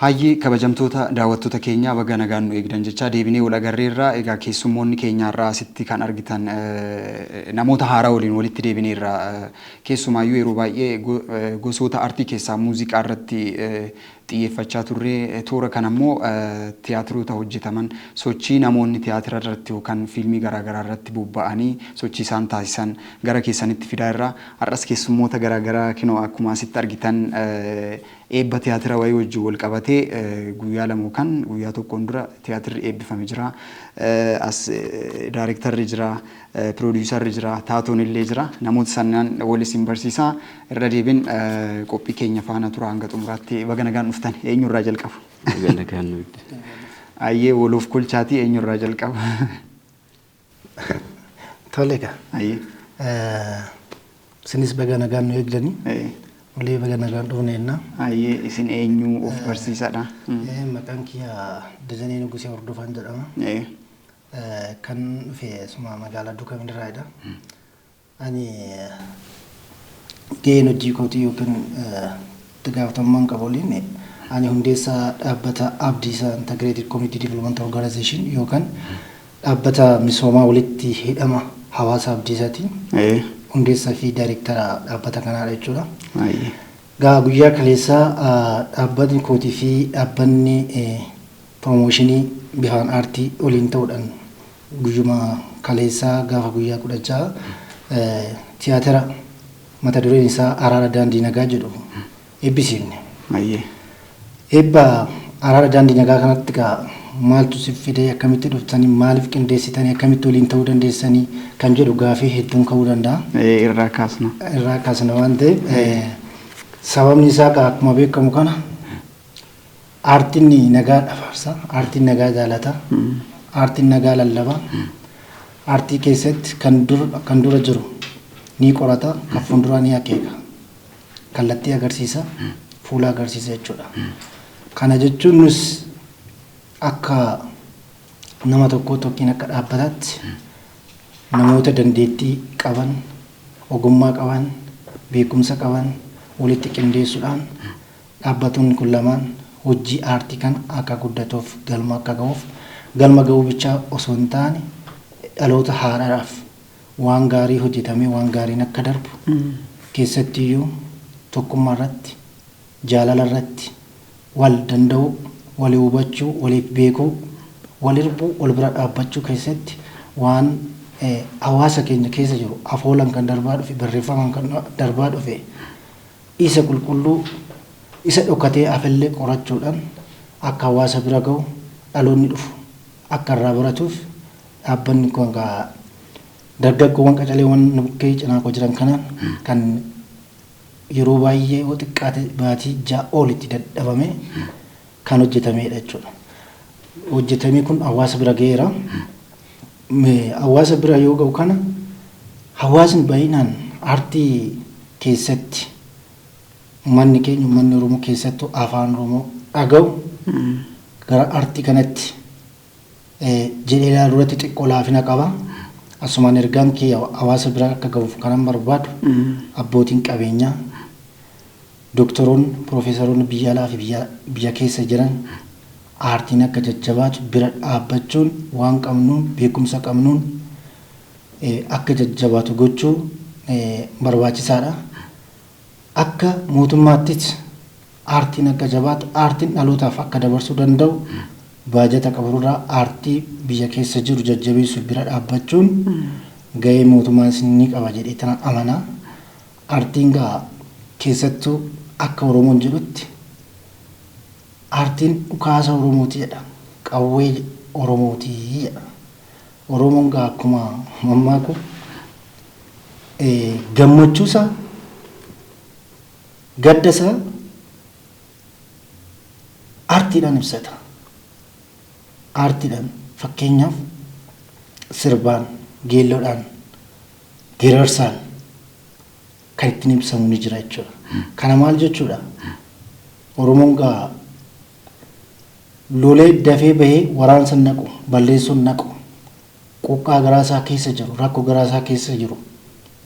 Hayyee kabajamtoota daawwattoota keenyaa baga nagaan nu eegdan jecha deebinee wal agarreerra egaa keessummoonni keenyaarraa asitti kan argitan namoota haaraa waliin walitti deebineerra keessumaayyuu yeroo baay'ee gosoota aartii keessaa muuziqaa irratti xiyyeeffachaa turre toora kan ammoo tiyaatiroota hojjetaman sochii namoonni tiyaatira irratti yookaan fiilmii garaagaraa irratti bobba'anii sochii isaan taasisan gara keessanitti fidaa irraa har'as keessummoota garaagaraa kinoo akkuma asitti argitan eebba tiyaatira wayii wajjin wal qabatee guyyaa lama yookaan guyyaa tokkoon dura tiyaatirri eebbifame jira as daayirektarri jira piroodiisarri jira taatoon illee jira namoota sanaan waliin barsiisaa irra deebin qophii keenya faana tura hanga xumuraatti baga nagaan dhuftan eenyurraa jalqabu baga nagaan nuti ayyee woluuf kolchaatii eenyurraa jalqabu tolega sinis baga nagaan nu eegdanii olii baga nagaan dhufneenna ayyee isin eenyu of barsiisadha maqaan kiyya Dajanee Nugusee Hordofaan jedhama kan dhufe suma magaalaa Duukaa Mindiraayidha ani gaheen hojii kootii yookiin itti gaafatamummaan qabu waliin ani hundeessaa dhaabbata Abdiisaa Integrated Community Development Organization yookaan dhaabbata misoomaa walitti hidhama hawaasa Abdiisaati hundeessaa fi daayirektara dhaabbata kanaadha jechuudha. Gaa guyyaa kaleessaa dhaabbatni kootii fi dhaabbanni promooshinii bihaan aartii waliin ta'uudhaan guyyuma kaleessaa gaafa guyyaa 16 tiyaatira mata dureen isaa Araara Daandii Nagaa jedhu eebbisiifne. Eebba Araara Daandii Nagaa kanatti gaa maaltu si fide akkamitti dhuftanii maaliif qindeessitanii akkamitti waliin ta'uu dandeessanii kan jedhu gaafii hedduun ka'uu danda'a. Irraa kaasna waan ta'eef sababni isaa akkuma beekamu kana aartiin nagaa dhafarsa aartiin nagaa jaalata aartiin nagaa lallaba aartii keessatti kan dura jiru ni qorata kan fuuldura ni akeeka kallattii agarsiisa fuula agarsiisa jechuudha. Kana jechuun nus akka nama tokko tokkiin akka dhaabbataatti namoota dandeettii qaban ogummaa qaban beekumsa qaban walitti qindeessuudhaan dhaabbattoonni kun lamaan hojii aartii kan akka guddatuuf galma akka ga'uuf galma ga'uu bichaa osoo hin taane dhaloota haaraadhaaf waan gaarii hojjetamee waan gaariin akka darbu keessattiyyuu tokkummaa irratti jaalala irratti wal danda'u walii hubachuu waliif beekuu wal hirbuu wal bira dhaabbachuu keessatti waan hawaasa keenya keessa jiru afoolan kan darbaa dhufe barreeffaman kan darbaa dhufe isa qulqulluu isa dhokatee afillee qorachuudhaan akka hawaasa bira ga'u dhaloonni dhufu akka irraa baratuuf dhaabbanni kun dargaggoowwan qacaleewwan nukkee cinaa koo jiran kanaan kan yeroo baay'ee xiqqaate baatii 6 olitti dadhabame kan hojjetamedha jechuudha. Hojjetamee kun hawaasa bira ga'eera. Hawaasa bira yoo ga'u kana hawaasni baay'inaan aartii keessatti manni keenya manni Oromoo keessattuu afaan Oromoo dhaga'u gara aartii kanatti jedhee duratti xiqqoo laafina qaba. Asumaan ergaan kee hawaasa bira akka ga'uuf kanan barbaadu abbootiin qabeenyaa doktoroonni piroofeesaroonni biyya alaa fi biyya keessa jiran aartiin akka jajjabaatu bira dhaabbachuun waan qabnuun beekumsa qabnuun akka jajjabaatu gochuu barbaachisaadha. Akka mootummaattis aartiin akka jabaatu aartiin dhalootaaf akka dabarsuu danda'u baajata qaburraa aartii biyya keessa jiru jajjabeessuuf bira dhaabbachuun gahee mootummaas ni qaba jedhee tan amanaa. Aartiin gaa keessattuu akka Oromoon jedhutti aartiin dhukaasa Oromooti jedha qawwee Oromooti jedha. Oromoon gaa akkuma mammaaku gammachuusaa gaddasaa aartiidhaan ibsata. Aartiidhaan fakkeenyaaf sirbaan geelloodhaan geerarsaan kan ittiin ibsamu ni jira jechuudha. Kana maal jechuudha? Oromoon gaa lolee dafee bahee waraansa naqu balleessuun naqu quuqqaa garaasaa keessa jiru rakkoo garaasaa keessa jiru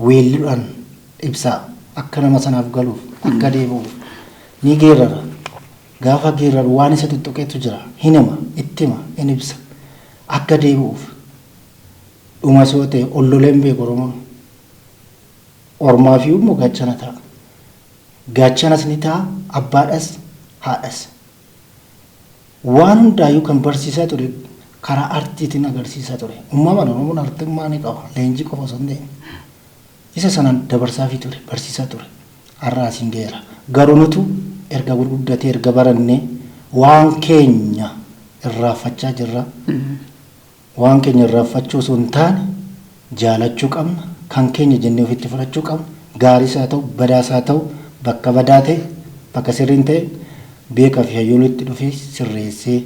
weelluudhaan ibsaa akka nama sanaaf galuuf akka deebi'uuf ni geerara gaafa geeraru waan isa tuttuqeetu jira hinima ittima in ibsa akka deebi'uuf dhuma soo ta'e olloleen beeku Oromoon ormaa fi immoo gaachana ta'a. Gaachanas ni ta'a abbaadhas haadhas. Waan hundaayyuu kan barsiisaa ture karaa artiitiin agarsiisaa ture. Uumamaan Oromoon artummaa ni qaba leenjii qofa osoo hin ta'in. Isa sanaan dabarsaafii ture barsiisaa ture. Har'aa asiin gaheera. Garuu nutu erga gurguddatee erga barannee waan keenya irraanfachaa jirra. Waan keenya irraanfachuu osoo hin taane jaalachuu qabna. Kan keenya jennee ofitti fudhachuu qabna. Gaariis haa ta'u badaas haa ta'u bakka badaa ta'e bakka sirriin ta'e beekaa fi hayyoolitti dhufee sirreessee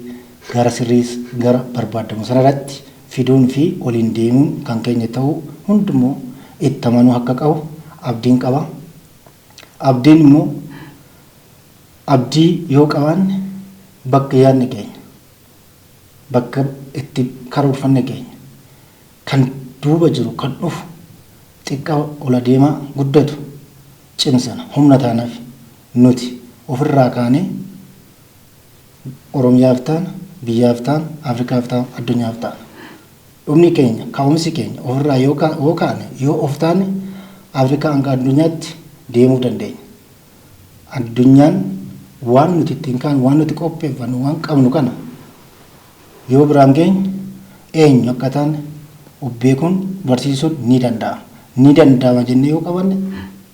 gara sirriis gara barbaadamu sanarratti fiduun fi waliin deemuun kan keenya ta'uu hundumoo itti amanuu akka qabu abdiin qaba. Abdiin immoo abdii yoo qabaanne bakka yaadne keenya bakka itti karoorfanne keenya kan duuba jiru kan dhufu xiqqaa ola deemaa guddatu cimsana humna taanaaf nuti ofirraa kaanee Oromiyaaf taana biyyaaf taana Afrikaaf taana addunyaaf taana dhumni keenya ka'umsi keenya ofirraa yoo kaane yoo of taane Afrikaa hanga addunyaatti deemuu dandeenya. Addunyaan waan nuti ittiin kaanu waan nuti qopheeffannu waan qabnu kana yoo biraan keenya eenyu akka taane of beekuun barsiisuun ni danda'a. Ni danda'ama jennee yoo qabanne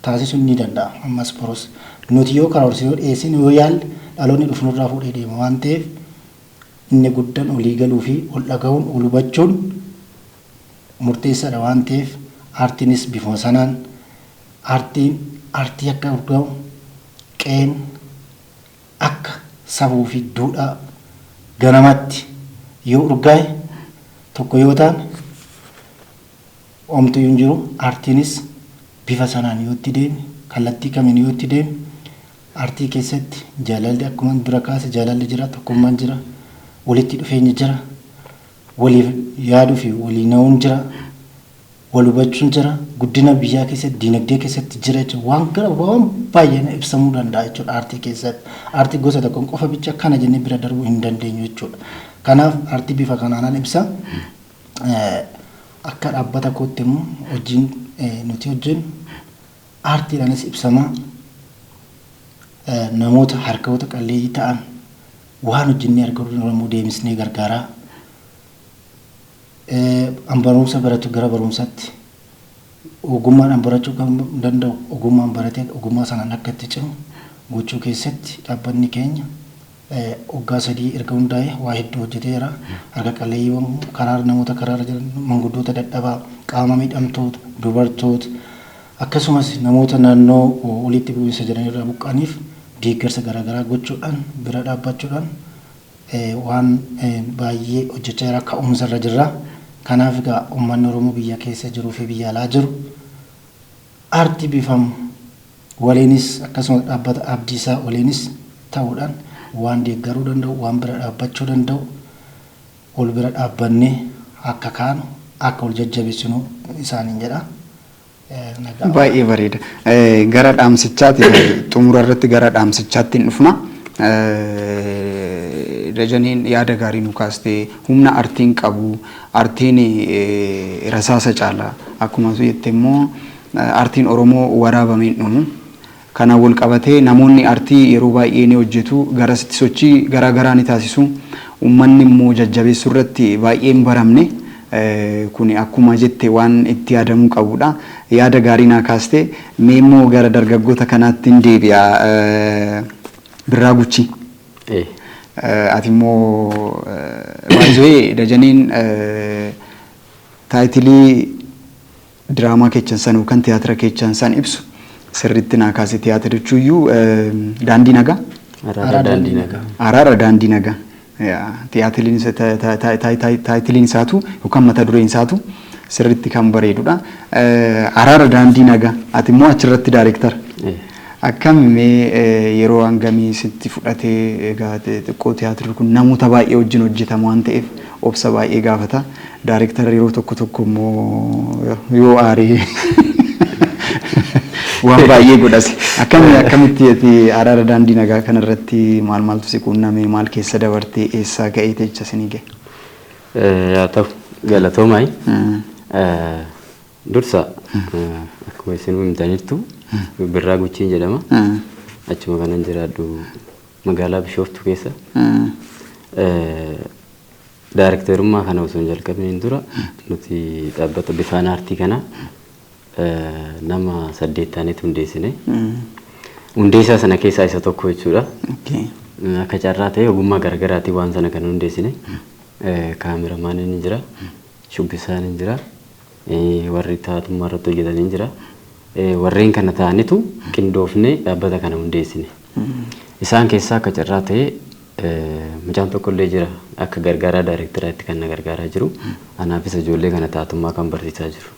taasisuun ni danda'a. Ammas boros nuti yoo karoorsine yoo dhiyeessine yoo yaalle dhaloonni dhufnurraa fuudhee deema waan ta'eef inni guddaan olii galuu fi ol dhaga'uun ol hubachuun murteessaadha waan ta'eef aartiinis bifuma sanaan aartii akka urgaa'u qeen akka sabuu fi duudhaa ganamatti yoo urgaa'e tokko yoo ta'an omtu hin jiru aartiinis bifa sanaan yoo itti deeme kallattii kamiin yoo itti deeme aartii keessatti jaalalli akkuma dura kaase jaalalli jira tokkummaan jira walitti dhufeenyi jira waliif yaaduu fi walii na'uun jira wal hubachuun jira guddina biyyaa keessatti diinagdee keessatti jira jechuudha waan baay'een ibsamuu danda'a jechuudha aartii keessatti aartii gosa tokkoon qofa bicha kana jennee bira darbuu hin dandeenyu jechuudha kanaaf aartii bifa kanaan ibsa akka dhaabbata kootti immoo hojiin nuti hojjennu aartiidhaanis ibsamaa namoota harkoota qalleeyyii ta'an waan hojjennee argamu deemsnee gargaaraa barumsa baratu gara barumsaatti ogummaadhaan barachuu kan danda'u ogummaan baratee ogummaa sanaan akka itti cimu gochuu keessatti dhaabbanni keenya waggaa 3 erga hundaa'e waa hedduu hojjeteera harka qalleeyyiiwwan karaa namoota karaa jiran manguddoota dadhabaa qaama miidhamtoota dubartoota akkasumas namoota naannoo walitti bu'iinsa jiran irraa buqqa'aniif deeggarsa garaagaraa gochuudhaan bira dhaabbachuudhaan waan baay'ee hojjechaa jira ka'umsa irra jirra. Kanaaf egaa uummanni Oromoo biyya keessa jiruu fi biyya alaa jiru aartii bifam waliinis akkasumas dhaabbata abdiisaa waliinis ta'uudhaan waan deeggaruu danda'u waan bira dhaabbachuu danda'u ol bira dhaabbannee akka kaanu akka ol jajjabeessinu isaaniin jedha. Baay'ee bareeda. Gara dhaamsichaatti xumura irratti gara dhaamsichaatti dhufna. Dajaniin yaada gaarii nu kaastee humna aartiin qabu aartiin rasaasa caala akkuma jette immoo aartiin Oromoo waraabameen dhumu kana wal qabatee namoonni aartii yeroo baay'ee ni hojjetu gara sochii garaa garaa ni taasisu uummanni immoo jajjabeessuu irratti baay'ee hin baramne kun akkuma jette waan itti yaadamuu qabudha yaada gaarii naa kaastee mee immoo gara dargaggoota kanaatti hin deebi'a Birraa Guchii. Ati immoo baay'ee Dajaniin taayitilii diraamaa keechan san yookaan tiyaatira keechan san ibsu sirriitti naa kaase tiyaatirichuuyyuu Daandii Nagaa. Araara Daandii Nagaa. Taayitiliin isaatu yookaan mata dureen isaatu sirriitti kan bareedudha. Araara Daandii Nagaa. Ati immoo achirratti daayireektara. Akkam yeroo hangamii sitti fudhatee egaa xiqqoo tiyaatirri kun namoota baay'ee wajjin hojjetamu waan ta'eef obsa baay'ee gaafata. Daayireektara yeroo tokko immoo yoo aarii waan baay'ee godhas. Akkamitti ati araara daandii nagaa kanarratti maaltu si quunname maal keessa dabartee eessaa ga'ee jecha sinii ga'e? Yaa ta'u galatoomaay. Dursa akkuma isin himtaniirtu Birraa Guchiin jedhama. Achuma kanan jiraadhu magaalaa Bishooftuu keessa. Daarekterummaa kana osoo hin jalqabneen dura nuti dhaabbata bifaan aartii kana nama 8 ta'anitu hundeessine. Hundeessaa sana keessaa isa tokko jechuudha. Akka carraa ta'e ogummaa garaagaraatiin waan sana kan hundeessine. Kaameraamaaniin ni jira, shubbisaan ni jira, warri taatummaa irratti hojjetan ni jira. Warreen kana ta'anitu qindoofnee dhaabbata kana hundeessine. Isaan keessaa akka carraa ta'e mucaan tokko illee jira akka gargaaraa daayirektiraatti kan na gargaaraa jiru. Anaafis ijoollee kana taatummaa kan barsiisaa jiru.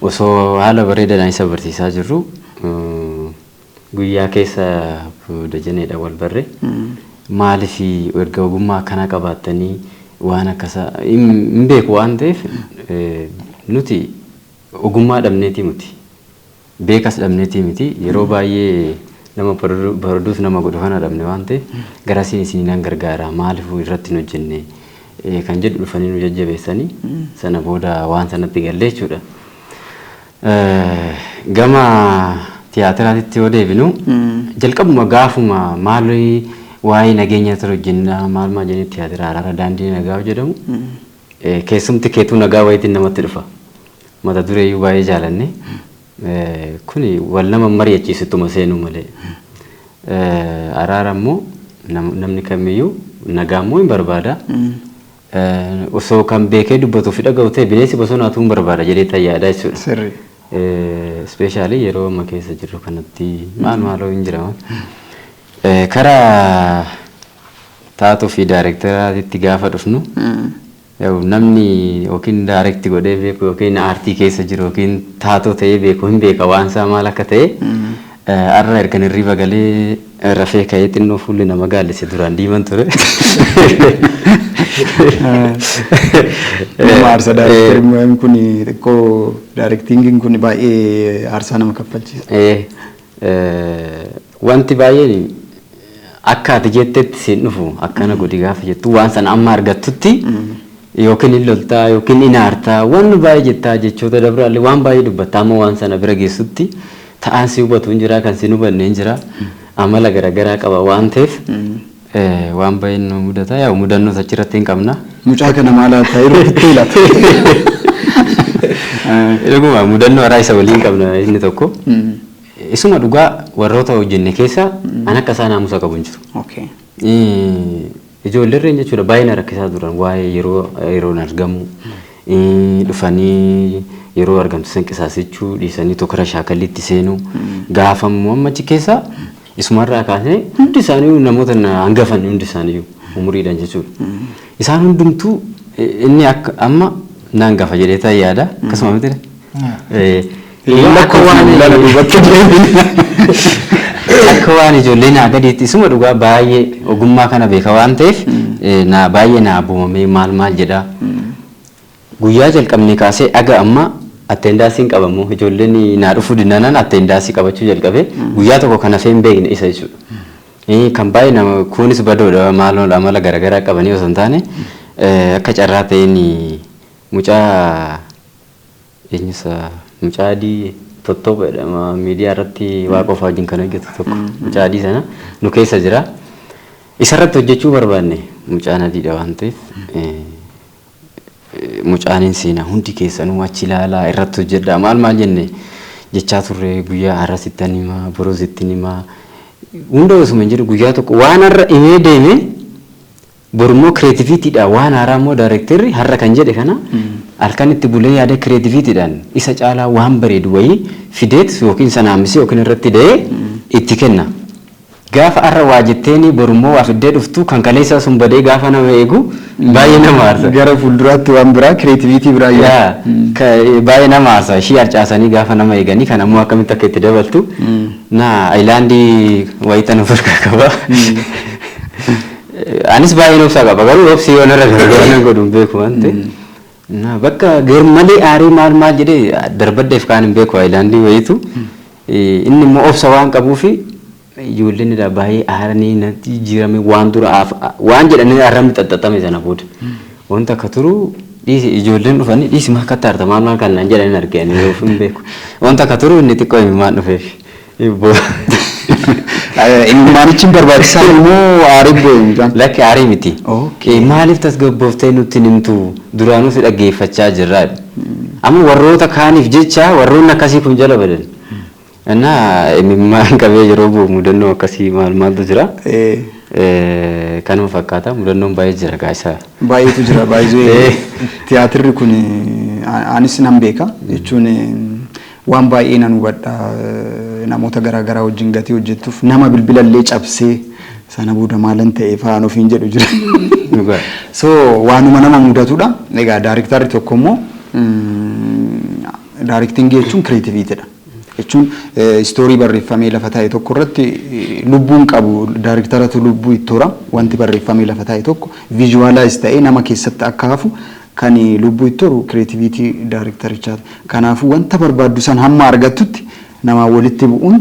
Osoo haala bareedaadhaan isa barsiisaa jirru guyyaa keessa Dajaneedha wal barre maaliif erga ogummaa akkanaa qabaattanii waan akkasaa hin beeku waan ta'eef nuti ogummaa dhabneetii miti. Beekas dhabneetii miti. Yeroo baay'ee nama bareeduus nama godhu kana dhabne waan ta'eef gara isiniin gargaara maaliif irratti hin hojjenne kan jedhu dhufanii nu jajjabeessanii sana booda waan sanatti galle jechuudha. Gama tiyaatiraatti yoo deebinu jalqabuma gaafuma maali waa'ee nageenya irratti hojjenna maal jennee tiyaatira araara daandii nagaa jedhamu keessumti keetuu nagaa wayiitiin namatti dhufa. Mata dureeyyuu baay'ee jaalanne kuni wal nama mari'achiisituma seenuu malee. Araara immoo namni kamiyyuu nagaa immoo hin barbaada. Osoo kan beekee dubbatu fi dhaga'u ta'e bineensi bosonaatu hin barbaada jedhee tayyaadha jechuudha. Ispeeshaalii yeroo amma keessa jirru kanatti maaloo hin jiraman. Karaa taatuu fi daayirektiraatti gaafa dhufnu namni yookiin daayirektii godhee beeku yookiin aartii keessa jiru yookiin taatoo ta'ee beeku hin beeka waan isaa maal akka ta'e har'a ergan hirriba galee rafee ka'ee xinnoo fuulli nama gaallise duraan diiman ture. Aarsa daayirektiin kun xiqqoo daayirektiingiin kun baay'ee aarsaa nama kaffalchiisa. Wanti baay'een akka ati jettetti siin dhufu akkana godhi gaafa jettu waan sana amma argattutti yookiin hin loltaa yookiin hin aartaa waan baay'ee jettaa jechoota dabraallee waan baay'ee dubbattaa amma waan sana bira geessutti ta'aan si hubatu hin jira kan si hubanne hin jira amala garaagaraa qaba waan ta'eef waan baay'ee nu mudata yaa mudannoo achirratti hin qabna. Mucaa kana maal ta'e irratti laata? Dhuguma mudannoo haraa isa waliin qabna inni tokko. Isuma dhugaa warroota hojjenne keessa an akka isaan naamusa qabu hin jiru. Ijoolleen jechuudha baay'ina rakkisaa turan waa'ee yeroon argamu dhufanii yeroo argamtu san qisaasechuu dhiisanii tokko shaakalliitti seenuu gaafamu ammachi keessa isumarraa kaasee hundi isaanii namoota hangafan hundi isaanii umuriidhaan jechuudha. Isaan hundumtuu inni akka amma naangafa jedhee ta'e yaada akkasuma miti. Akka waan ijoollee naa gadiitti isuma dhugaa baay'ee ogummaa kana beeka waan ta'eef baay'ee naa buumamee maal jedhaa. Guyyaa jalqabnee kaasee aga amma atteendaasiin qabamu ijoolleen naa dhufuu dinnaanaan atteendaasii qabachuu jalqabe guyyaa tokko kan hafee hin beekne isa jechuudha. Kan baay'ee nama kunis badoodha maaloon amala garaagaraa qabanii osoo hin taane akka carraa ta'een mucaa eenyusa mucaa adii tottooba jedhama miidiyaa irratti waa qofa wajjin kan hojjetu tokko mucaa adii sana nu keessa jira. Isarratti hojjechuu barbaanne mucaan adiidha waan ta'eef mucaaniin seenaa hundi keessanuu achi ilaalaa irratti hojjedha maal jenne jechaa turre guyyaa har'a sittan himaa boroo sittin himaa hunda osuma hin jiru guyyaa tokko waan har'a himee deeme borummoo kireetiviitiidha waan haaraa immoo daayirektirri har'a kan jedhe kana halkan itti bulee yaada kireetiviitiidhaan isa caalaa waan bareedu wayii fideet yookiin sanaamisee yookiin irratti da'ee itti kenna. Gaafa har'a waa jetteeni borummoo waa fiddee dhuftu kan kaleessaa sun badee gaafa nama eegu baay'ee nama aarsa. Gara fuulduraatti waan biraa kireetiviitii biraa yaa baay'ee nama aarsa ishii harcaasanii gaafa nama eeganii kan ammoo akkamitti akka itti dabaltu naa ayilaandii wayita nu farkaa qaba. Anis baay'ee obsa qaba garuu obsi yoo narra gargaaran godhuun beeku waan ta'e. Bakka garmalee aarii maal jedhee darbaddeef kaan hin beeku ayilaandii wayitu inni immoo obsa waan qabuufi ijoolleen irraa baay'ee aaranii natti jirame waan dura waan jedhanii arrabni xaxxatame sana booda wanta akka turu dhiisi ijoolleen dhufanii dhiisi maa akka taarta maal kan naan jedhanii arganii yoo hin beeku wanta akka turu inni xiqqoo himaan dhufeef Imimmaanichi barbaachisaa immoo aarii boonjaan. Lakki aarii miti. Maaliif tasgabbooftee nutti himtu duraanuu si dhaggeeffachaa jirra. Amma warroota kaaniif jecha warroonni akkasii kun jala badan. Innaa imimmaan qabee yeroo bu'u mudannoo akkasii maaltu jira. Kanuma fakkaata mudannoon baay'ee jira gaaisaa. Baay'eetu jira baay'ee. Tiyaatirri kun anis nan beeka jechuun waan baay'ee nan hubadha. Namoota garaagaraa wajjin gatii hojjettuuf nama bilbilallee cabsee sana booda maalan ta'ee fa'aan ofiin jedhu jira. So waanuma nama mudatudha. Egaa daariktarri tokko immoo daariktingii jechuun kireetiviitidha. Jechuun istoorii barreeffamee lafa taa'e tokko irratti lubbuun qabu daariktaratu lubbuu ittoora wanti barreeffamee lafa taa'e tokko viijuwaalaayiz ta'ee nama keessatti akka hafu kan lubbuu ittooru kireetiviitii daariktarichaati. Kanaafuu wanta barbaaddu san hamma argattutti nama walitti bu'uun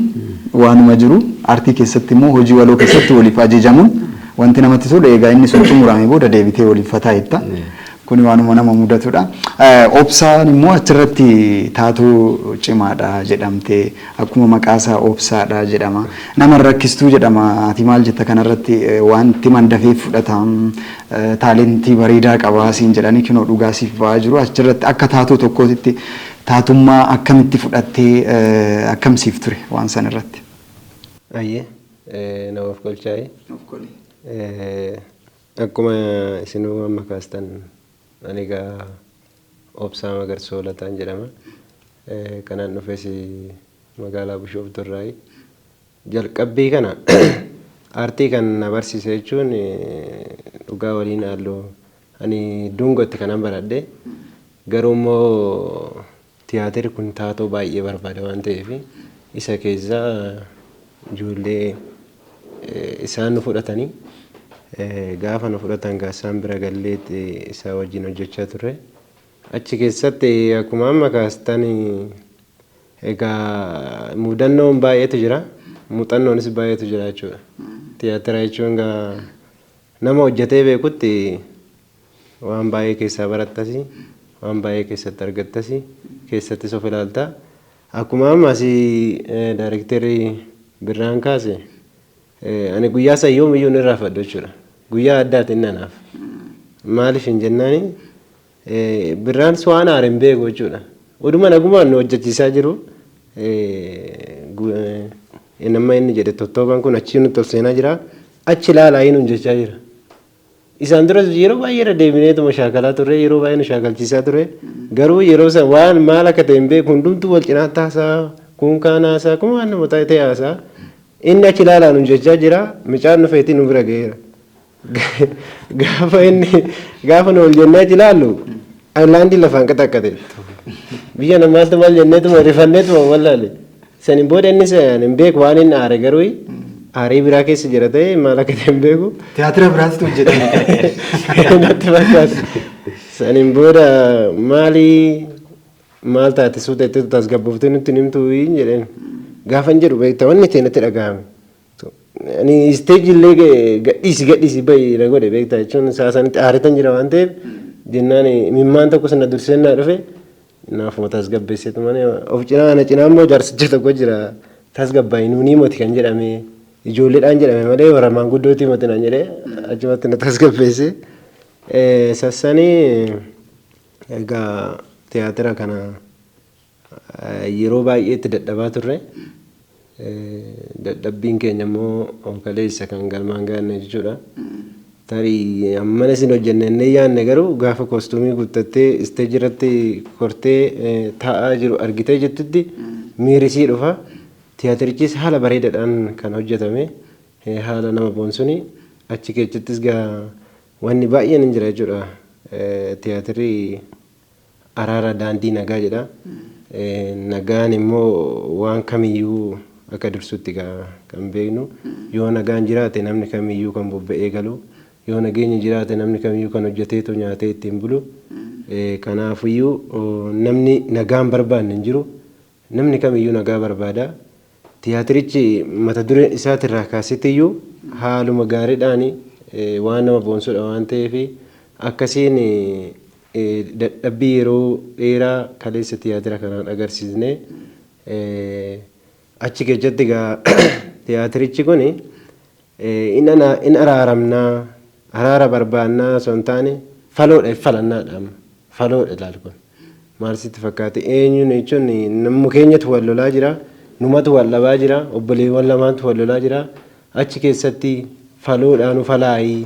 waanuma jiru aartii keessatti immoo hojii waloo keessatti waliif ajajamuun wanti namatti tolu egaa inni sun xumurame booda deebitee waliif taa'etta. Kun waanuma nama mudatudha. Obsaan immoo achirratti taatoo cimaadha jedhamtee akkuma maqaasaa obsaadha jedhama. Nama rakkistuu jedhama. Ati maal jetta kanarratti wanti mandafee fudhatam taalentii bareedaa qabaa siin jedhanii kinoo dhugaa siif ba'aa jiru. Achirratti akka taatoo tokkootti taatummaa akkamitti fudhattee akkamsiif ture waan san irratti? Ayyee namaaf golchaa'e. Akkuma isinuu amma kaastan ani egaa obsaa Magarsoo Lataan jedhama. Kanaan dhufes magaalaa Bishooftuu irraa. Jalqabbii kana aartii kan na barsiise jechuun dhugaa waliin halluu ani Dungootti kanan baradhe garuu immoo tiyaatirri kun taatoo baay'ee barbaada waan ta'eef isa keessaa ijoollee isaan nu fudhatanii gaafa nu fudhatan gaasaan bira galleetti isaa wajjin hojjechaa turre achi keessatti akkuma amma kaastan egaa mudannoon baay'eetu jira muuxannoonis baay'eetu jira jechuudha. Tiyaatira jechuun nama hojjetee beekutti waan baay'ee keessaa barattasi waan baay'ee keessatti argattasi keessattis of ilaalta. Akkuma amma asii daariktarri birraan kaase ani guyyaa sayyoom iyyuu ni raafadhu jechuudha. Guyyaa addaatiin nanaaf maaliif hin jennaani birraan waan haareen beeku jechuudha. Oduma nagumaan nu hojjechiisaa jiru nama inni jedhe tottooban kun achi nutti ol seenaa jira achi ilaalaa hin hojjechaa jira. Isaan duras yeroo baay'ee deebineetuma shaakalaa turre yeroo baay'ee nu shaakalchiisaa ture garuu yeroo san waan maal akka ta'e hin beeku hundumtuu wal cinaa taasaa kun kaan haasaa kun waan nama ta'e haasaa inni achi ilaalaa nu hojjechaa jira micaan nu feetii nu bira ga'eera. Gaafa nu ol jennee achi ilaallu Ayilaandii lafaan qaxaqqate biyya namaatti maal jenneetuma rifanneetuma wallaale saniin booda inni hin beeku waan inni aare garuu aarii biraa keessa jira ta'e maal akka ta'e hin beeku. Tiyaatira biraatti hojjetame. Natti fakkaata. Saniin booda maal taate suuta itti tasgabbooftee nutti himtu jedheen gaafa hin jedhu beektaa wanni ta'e natti dhagahame. Ani isteeji illee gadhiisi bayi na godhe beektaa jechuun saasanitti aaritan jira waan ta'eef jennaan mimmaan tokko sana dursennaa dhufe naafuma tasgabbeesseetu malee of cinaa ana cinaa immoo jaarsicha tokko jira tasgabbaa'ii nuunii moti kan jedhame ijoolleedhaan jedhame malee warra maanguddootii moti naan jedhee achumatti na tasgabbeesse. Sassanii egaa tiyaatira kana yeroo baay'eetti dadhabaa turre. Dadhabbiin keenya immoo kaleessa kan galmaan gaanne jechuudha. Tarii ammana isin hojjennee yaanne garuu gaafa koostuumii guuttattee isteejii irratti kortee taa'aa jiru argitee jettutti miirisii dhufa. Tiyaatirichis haala bareedaadhaan kan hojjetame haala nama boonsuni achi keessattis wanni baay'een hin jira jechuudha. Tiyaatirri araara daandii nagaa jedha. Nagaan immoo waan kamiyyuu akka dursutti kan beeknu yoo nagaan jiraate namni kamiyyuu kan bobba'ee galu yoo nageenyi jiraate namni kamiyyuu kan hojjeteetu nyaatee ittiin bulu kanaafiyyuu namni nagaan barbaanne hin jiru namni kamiyyuu nagaa barbaada tiyaatirichi mata dureen isaatirraa kaasittiyyuu haaluma gaariidhaan waan nama boonsudha waan ta'eef akkasiin dadhabbii yeroo dheeraa kaleessa tiyaatira kanaan agarsiisne achi keessatti egaa tiyaatirichi kun in araaramnaa araara barbaannaa osoo hin taane faloodha falannaadhaam faloodha ilaal kun maal sitti fakkaate eenyuun jechuun namni keenyatu wal lolaa jira numatu wal dhabaa jira obboleewwan lamaantu wal lolaa jira achi keessatti faloodhaan falaayii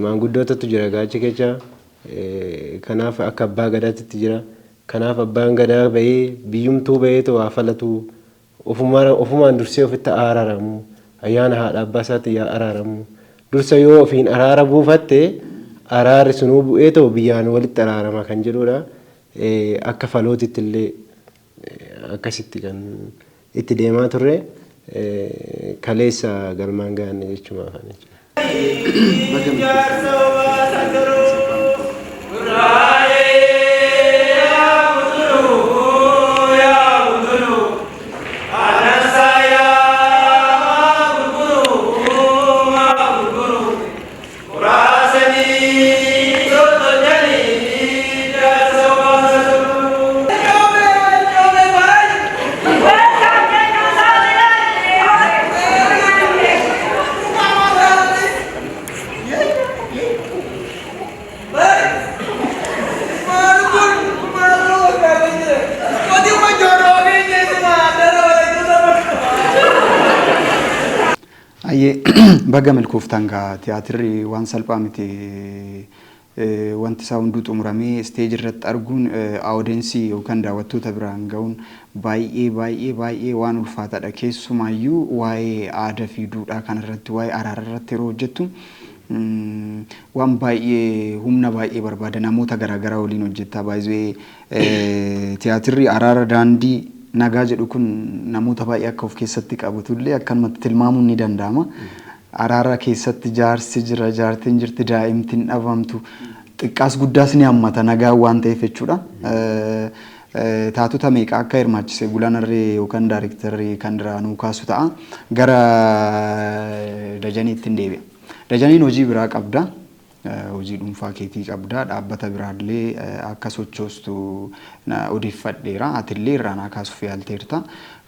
maanguddootatu jira gaachi keessa kanaaf akka abbaa gadaatti jira kanaaf abbaan gadaa bahee biyyumtuu bahee waa falatu ofumaan dursee ofitti araaramu ayyaana haadha abbaa isaatti yaa araaramu dursa yoo ofiin araara buufatte araarri sunuu bu'ee ta'u biyyaan walitti araarama kan jedhudha akka falootitti illee akkasitti kan itti deemaa turre kaleessa galmaan gahanne jechuudha afaan jechuudha. Baga milkooftan gaa tiyaatirri waan salphaa miti wanti isaa hunduu xumuramee isteejii irratti arguun aawudensii yookaan daawwattoota biraan ga'uun baay'ee waan ulfaataadha keessumaayyuu waa'ee aadaa fi duudhaa kanarratti waa'ee araara irratti yeroo hojjettu waan baay'ee humna baay'ee barbaada namoota garaagaraa waliin hojjetta baay'ee tiyaatirri araara daandii nagaa jedhu kun namoota baay'ee akka of keessatti qabatullee akkanumatti tilmaamuun ni danda'ama. Araara keessatti jaarsi jira jaartiin jirti daa'imtiin dhabamtu xiqqaas guddaas ni hammata nagaa waan ta'eef jechuudha. Taatota meeqa akka hirmaachise Gulaanarree yookaan daayirektarri kan duraanuu kaasu ta'a gara Dajaniitti hin deebi'a. Dajaniin hojii biraa qabda. Hojii dhuunfaa keetii qabda dhaabbata biraallee akka sochoostu odeeffadheera atillee irraan kaasuuf yaalteerta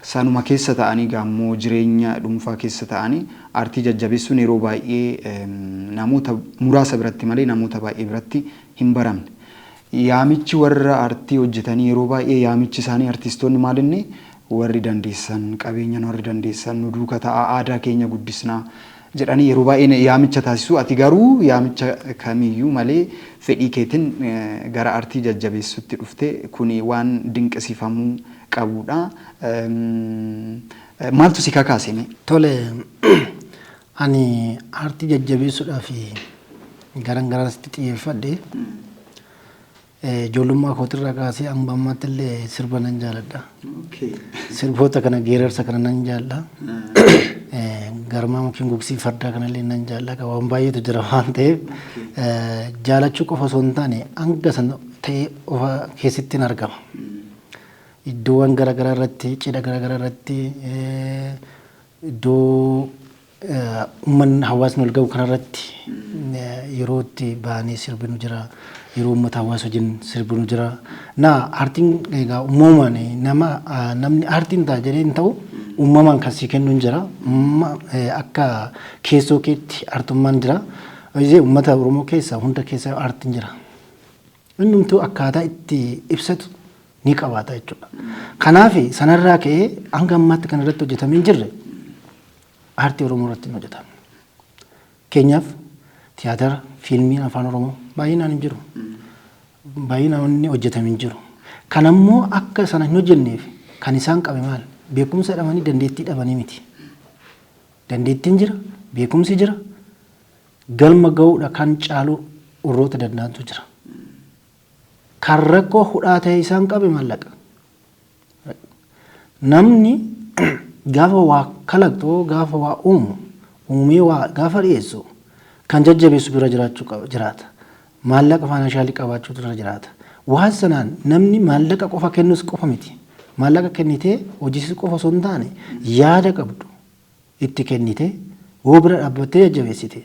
sanuma keessa ta'anii gaammoo jireenya dhuunfaa keessa ta'anii aartii jajjabeessuun yeroo baay'ee namoota muraasa biratti malee namoota baay'ee biratti hin baramne yaamichi warra aartii hojjetanii yeroo baay'ee yaamichi isaanii aartistoonni maalinni warri dandeessan qabeenyan warri dandeessan nu duuka ta'a aadaa keenya guddisnaa jedhanii yeroo baay'ee yaamicha taasisu ati garuu yaamicha kamiyyuu malee fedhii keetiin gara aartii jajjabeessutti dhufte kuni waan dinqisiifamuu qabudha. Maaltu si kakaaseme? Tole ani aartii jajjabeessuudhaaf garan garasitti xiyyeeffadhe ijoollummaa kootirraa kaasee hanga ammaatti illee sirba nan jaaladha. Sirboota kana geerarsa kana nan jaalla. Garmaa mukiin gugsii fardaa kanallee nan jaalla waan baay'eetu jira waan ta'eef jaalachuu qofa osoo hin taane hanga san ta'ee ofa keessatti argama. Iddoowwan garaagaraa irratti cidha garaagaraa irratti iddoo uummanni hawaasni wal ga'u kanarratti yeroo itti baanee sirbinu jira yeroo uummata hawaasa wajjin sirbinu jira. Aartiin egaa uumamaan namni aartiin ta'a jedhee hin ta'u uumamaan kan si kennu hin jira akka keessoo keetti aartummaan jira. Uummata Oromoo keessa hunda keessa aartiin jira. Innumtuu akkaataa itti ibsatu ni qabaata jechuudha. Kanaaf sanarraa ka'ee hanga ammaatti kan irratti hojjetamee hin jirre aartii Oromoo irratti hin hojjetamu. Keenyaaf tiyaatira fiilmiin afaan Oromoo baay'inaan hin jiru. Baay'inaan inni hojjetamee hin jiru. Kanammoo akka sana hin hojjenneef kan isaan qabe maal? Beekumsa dhabanii dandeettii dhabanii miti. Dandeettiin jira, beekumsi jira, galma ga'uudha kan caalu warroota danda'antu jira. Kan rakkoo hudhaa ta'e isaan qabe maallaqa. Namni gaafa waa kalaqxoo gaafa waa uumee waa gaafa dhiyeessu kan jajjabeessu bira jiraachuu jiraata. Maallaqa faayinaanshaalii qabaachuu irra jiraata. Waan sanaan namni maallaqa qofa kennus qofa miti. maallaqa kennitee hojii qofa osoo hin taane yaada qabdu itti kennitee woo bira dhaabbattee jajjabeessite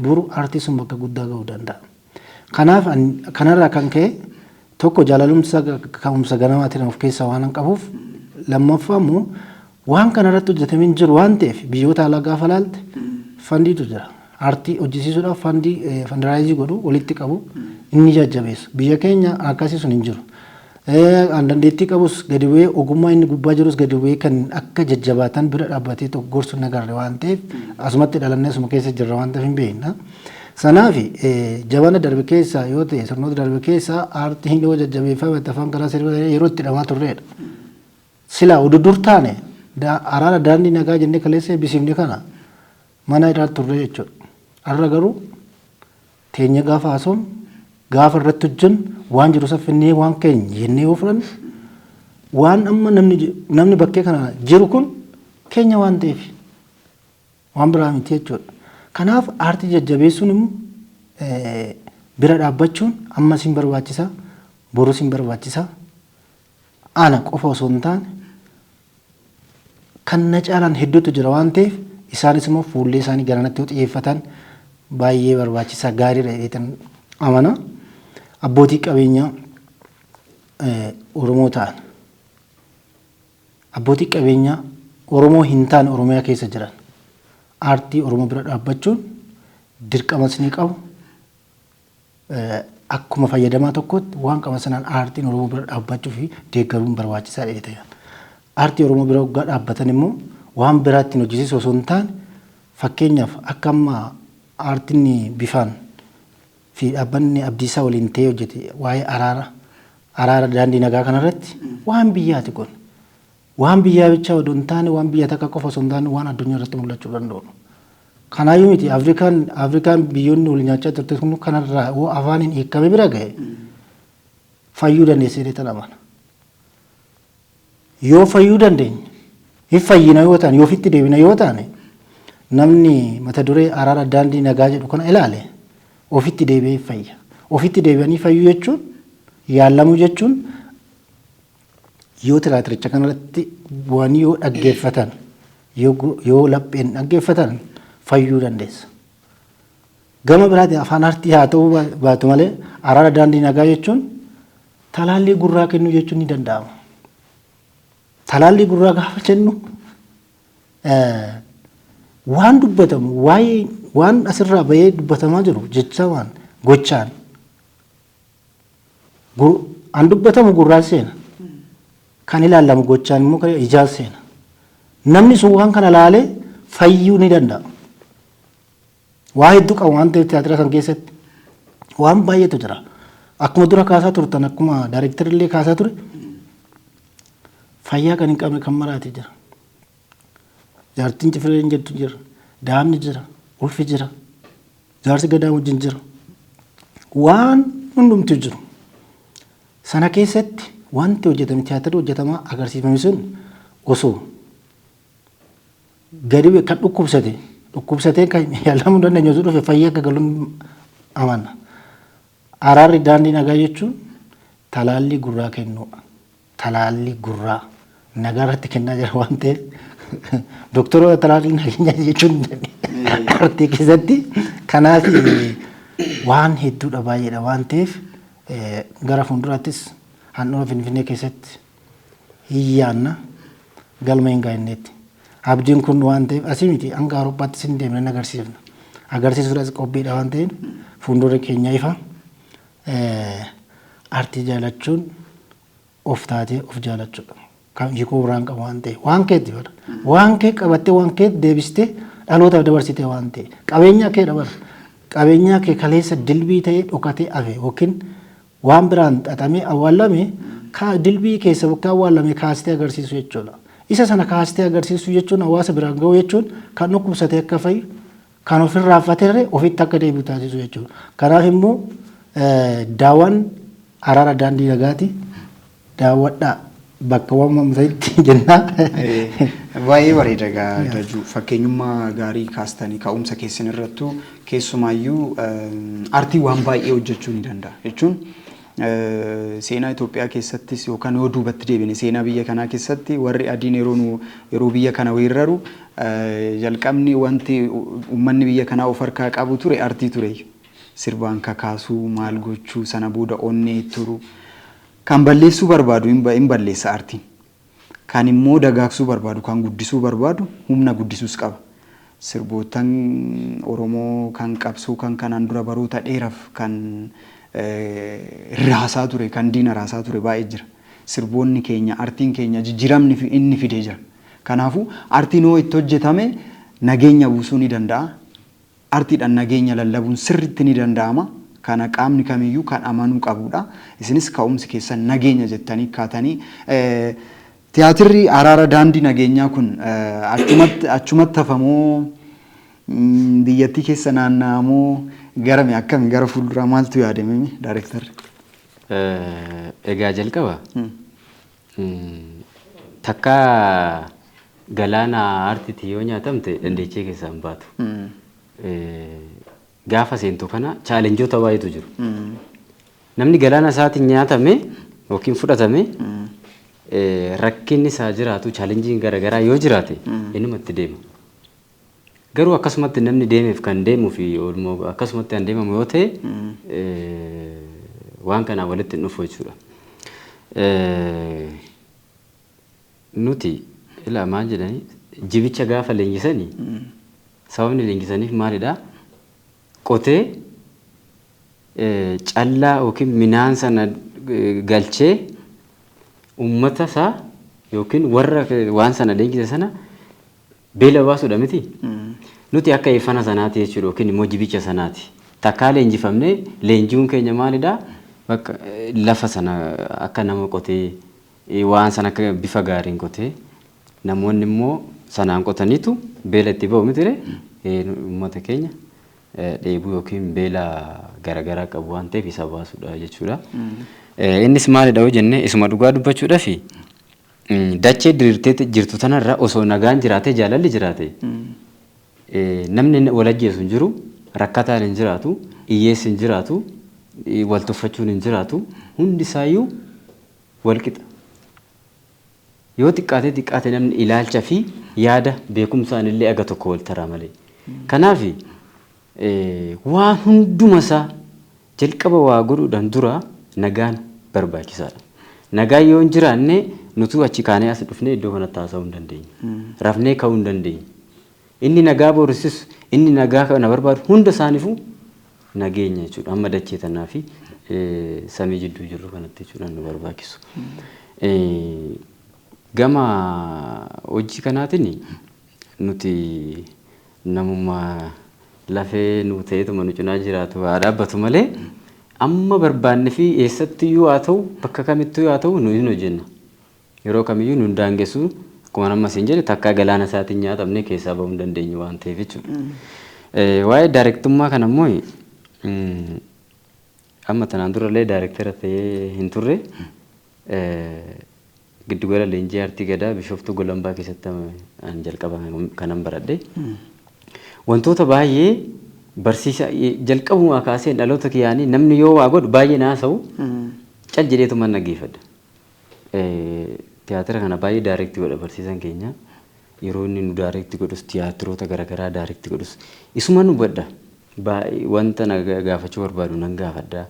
buru aartii sun bakka guddaa ga'uu danda'a. Kanaaf kanarraa kan ka'e tokko jaalalumsa ka'umsa ganamaatiin of keessaa waan qabuuf lammaffaa immoo waan kanarratti hojjetamee hin jiru waan ta'eef biyyoota alaa gaafa laalte fandiitu jira. Aartii hojjisiisuudhaaf fandiraayizii godhu walitti qabu inni jajjabeessu. Biyya keenya akkasii sun hin jiru. Dandeettii qabus gadi bu'ee ogummaa inni gubbaa jirus gadi bu'ee kan akka jajjabaatan bira dhaabbatee tokko gorsu nagarre waan ta'eef asumatti dhalannee asuma keessa jirra waan ta'eef hin beekna. Sanaaf jabana darbe keessaa yoo ta'e sirnoota darbe keessaa aartiin yoo jajjabeeffame afaan karaa yeroo itti hidhamaa turreedha. Silaa oduu dur taane araara daandii nagaa jennee kaleessa eebbisiifne kana mana hidhaa turre jechuudha. Har'a garuu teenya gaafa haasofnu gaafa irratti hojjennu waan jiru saffinnee waan keenya jennee yoo fudhannu waan amma namni bakkee kana jiru kun keenya waan ta'eef waan biraa miti jechuudha. Kanaaf aartii jajjabeessuun immoo bira dhaabbachuun ammas hin barbaachisa borus hin barbaachisa ana qofa osoo hin taane kan na caalaan hedduutu jira waan ta'eef isaanis immoo fuullee isaanii garanatti yoo xiyyeeffatan baay'ee barbaachisaa gaariidha jedheetan amana. Abbootii qabeenyaa Oromoo ta'an abbootii qabeenyaa Oromoo hin taane Oromiyaa keessa jiran aartii Oromoo bira dhaabbachuun dirqamas ni qabu. Akkuma fayyadamaa tokkotti waan qaba sanaan aartiin Oromoo bira dhaabbachuu fi deeggaruun barbaachisaa dha. Aartii Oromoo bira waggaa dhaabbatan immoo waan biraattiin hojjisiisu osoo hin taane fakkeenyaaf akka amma aartiin bifaan fi dhaabbanni Abdiisaa waliin ta'ee hojjete waa'ee araara daandii nagaa kanarratti waan biyyaati kun waan biyyaa bichaa odoo hin taane waan biyya takka qofa osoo hin taane waan addunyaa irratti mul'achuu danda'u. Kanaayyuu miti Afrikaan biyyoonni wal nyaachaa turte kun kanarraa hoo afaaniin hiikkame bira ga'e fayyuu dandeessee tan amana. Yoo fayyuu dandeenye hin fayyina yoo taane yoo ofitti deebina yoo taane namni mata duree araara daandii nagaa jedhu kana ilaale ofitti deebi'ee fayya. Ofitti deebi'anii fayyuu jechuun yaalamuu jechuun yoo tiraatiricha kanarratti bu'anii yoo dhaggeeffatan yoo lapheen dhaggeeffatan fayyuu dandeessa. Gama biraatti afaan aartii haa ta'uu baatu malee araara daandii nagaa jechuun talaallii gurraa kennuu jechuun ni danda'ama. Talaallii gurraa gaafa jennu waan dubbatamu waan asirraa bahee dubbatamaa jiru jecha waan gochaan an dubbatamu gurraa seena kan ilaalamu gochaan immoo ijaan seena. Namni sun waan kana laalee fayyuu ni danda'a. Waa hedduu qabu waan ta'eef tiyaatira san keessatti waan baay'eetu jira. Akkuma dura kaasaa turtan akkuma daayirektarillee kaasaa ture fayyaa kan hin qabne kan maraate jira. Jaartiin cifireen jettu jira. Daamni jira. Ulfi jira. Jaarsi gadaa wajjin jira. Waan hundumtu jiru. Sana keessatti wanti hojjetame tiyaatirri hojjetamaa agarsiifame sun osoo gadi kan dhukkubsatee kan yaalamuu dandeenyu osoo dhufe fayyaa akka galuun amanna. Araarri daandii nagaa jechuun talaallii gurraa kennuudha. Talaallii gurraa nagaa irratti kennaa jira waan ta'eef doktoroota talaallii nagaa jechuun aartii keessatti kanaaf waan hedduudha baay'eedha waan ta'eef gara fuulduraattis handhuura Finfinnee keessatti hiyyaanna galma hin gaa'inneetti. Abdiin kun waan ta'eef asii miti hanga Awurooppaatti sin deemnee agarsiifna. Agarsiisuudhaas qophiidha waan ta'eef fuuldura keenya ifa. Aartii jaalachuun of taatee of jaalachuudha. Kan hiikoo biraan qabu waan ta'eef waan keetti godha. Waan kee qabattee waan kee deebistee dhalootaaf dabarsitee waan ta'e qabeenya kee dabarsa. Qabeenya kee kaleessa dilbii ta'ee dhokatee hafe yookiin waan biraan xaxamee awwaalame dilbii keessa bakka awwaalame kaastee agarsiisu jechuudha. Isa sana kaastee agarsiisu jechuun hawaasa biraan ga'u jechuun kan dhukkubsatee akka fayyu kan ofirraa affatee ofitti akka deebi'u taasisu jechuudha. Kanaaf immoo daawwan araara daandii nagaati daawwadhaa bakka waamamsatti jennaa. Baay'ee bareeda gaadaju fakkeenyummaa gaarii kaastanii ka'umsa keessan irrattu keessumaayyuu aartii waan baay'ee hojjechuu ni danda'a jechuun seenaa Itoophiyaa keessattis yookaan yoo duubatti deebine seenaa biyya kanaa keessatti warri adiin yeroo biyya kana weerraru jalqabni wanti uummanni biyya kanaa of harkaa qabu ture artii ture. Sirbaan kakaasuu maal gochuu sana booda onnee turu. Kan balleessuu barbaadu hin balleessa artiin. Kan immoo dagaagsuu barbaadu kan guddisuu barbaadu humna guddisuus qaba. Sirbootaan Oromoo kan qabsoo kan kanaan dura baroota dheeraaf kan raasaa ture kan diina raasaa ture baay'ee jira. Sirboonni keenya artiin keenya jijjiiramni inni fidee jira. Kanaafuu artiin yoo itti hojjetame nageenya buusuu ni danda'a. Artiidhaan nageenya lallabuun sirriitti ni danda'ama. Kana qaamni kamiyyuu kan amanuu qabudha. Isinis ka'umsi keessan nageenya jettanii kaatanii tiyaatirri araara daandii nageenyaa kun achumatti hafamoo biyyattii keessa naanna'amoo garami akkami gara fuulduraa maaltu yaadame daayirektarri? Egaa jalqaba takka galaana artiitii yoo nyaatamte dandeechee keessaa hin baatu. Gaafa seentu kana chaalenjoota baay'eetu jiru. Namni galaana isaatiin nyaatame yookiin fudhatame rakkinni isaa jiraatu chaalenjiin garaagaraa yoo jiraate innumatti deema. Garuu akkasumatti namni deemeef kan deemuu fi akkasumatti kan deemamu yoo ta'e waan kanaa walitti hin dhufu jechuudha. Nuti ilaa maal jedhanii jibicha gaafa leenjisanii sababni leenjisaniif maalidhaa? Qotee callaa yookiin midhaan sana galchee uummata isaa yookiin warra waan sana leenjise sana beela baasuudha miti. Nuti akka eeffana sanaati jechuudha yookiin immoo jibicha sanaati. Takkaa leenjifamnee leenjiin keenya maalidhaa? Bakka lafa sana akka nama qotee waan sana akka bifa gaariin qotee namoonni immoo sanaan qotaniitu beela itti ba'u mitire uummata keenya dheebuu yookiin beela garaagaraa qabu waan ta'eef isa baasuudha jechuudha. Innis maalidha yoo jenne isuma dhugaa dubbachuudha fi dachee diriirtee jirtu tanarra osoo nagaan jiraatee jaalalli jiraate namni wal ajjeesu hin jiru, rakkataan hin jiraatu, hiyyeessi hin jiraatu, wal tuffachuun hin jiraatu, hundi isaayyuu wal qixa. Yoo xiqqaate namni ilaalcha fi yaada beekumsaan illee aga tokko wal taraa malee. Kanaaf waan hunduma isaa jalqaba waa godhuudhaan dura nagaan barbaachisaadha. Nagaan yoo hin jiraanne nuti achi kaanee as dhufnee iddoo kanatti haasa'uu hin dandeenyu. Rafnee ka'uu hin dandeenyu. Inni nagaa boorsisu, inni nagaa kana barbaadu hunda isaaniifuu nageenya jechuudha. Amma dachee tanaa fi samii jidduu jirru kanatti jechuudha nu barbaachisu. Gama hojii kanaatiin nuti namummaa lafee nu ta'eetuma nu cinaa jiraatu haa dhaabbatu malee amma barbaanne fi eessattiyyuu haa ta'u bakka kamittuu haa ta'u nuyi hojjenna. Yeroo kamiyyuu nu daangessu akkuma nama siin jedhe takkaa galaana isaatiin nyaatamne keessaa bahuu hin dandeenyu waan ta'eef jechuudha. Waa'ee daayirektummaa kana immoo amma tanaan durallee daayirektara ta'ee hin turre giddugala leenjii aartii gadaa Bishooftuu Golambaa keessatti jalqaba kanan baradhe. Wantoota baay'ee barsiisa jalqabumaa kaasee dhaloota kiyyaanii namni yoo waa godhu baay'ee naasa'u cal jedheetu man dhaggeeffadha. Tiyaatira kana baay'ee daayirektii godha barsiisan keenya. Yeroo inni nu daayirektii godhus tiyaatiroota garaagaraa daayirektii godhus isuma nu badha. Wanta na gaafachuu barbaadu nan gaafadha.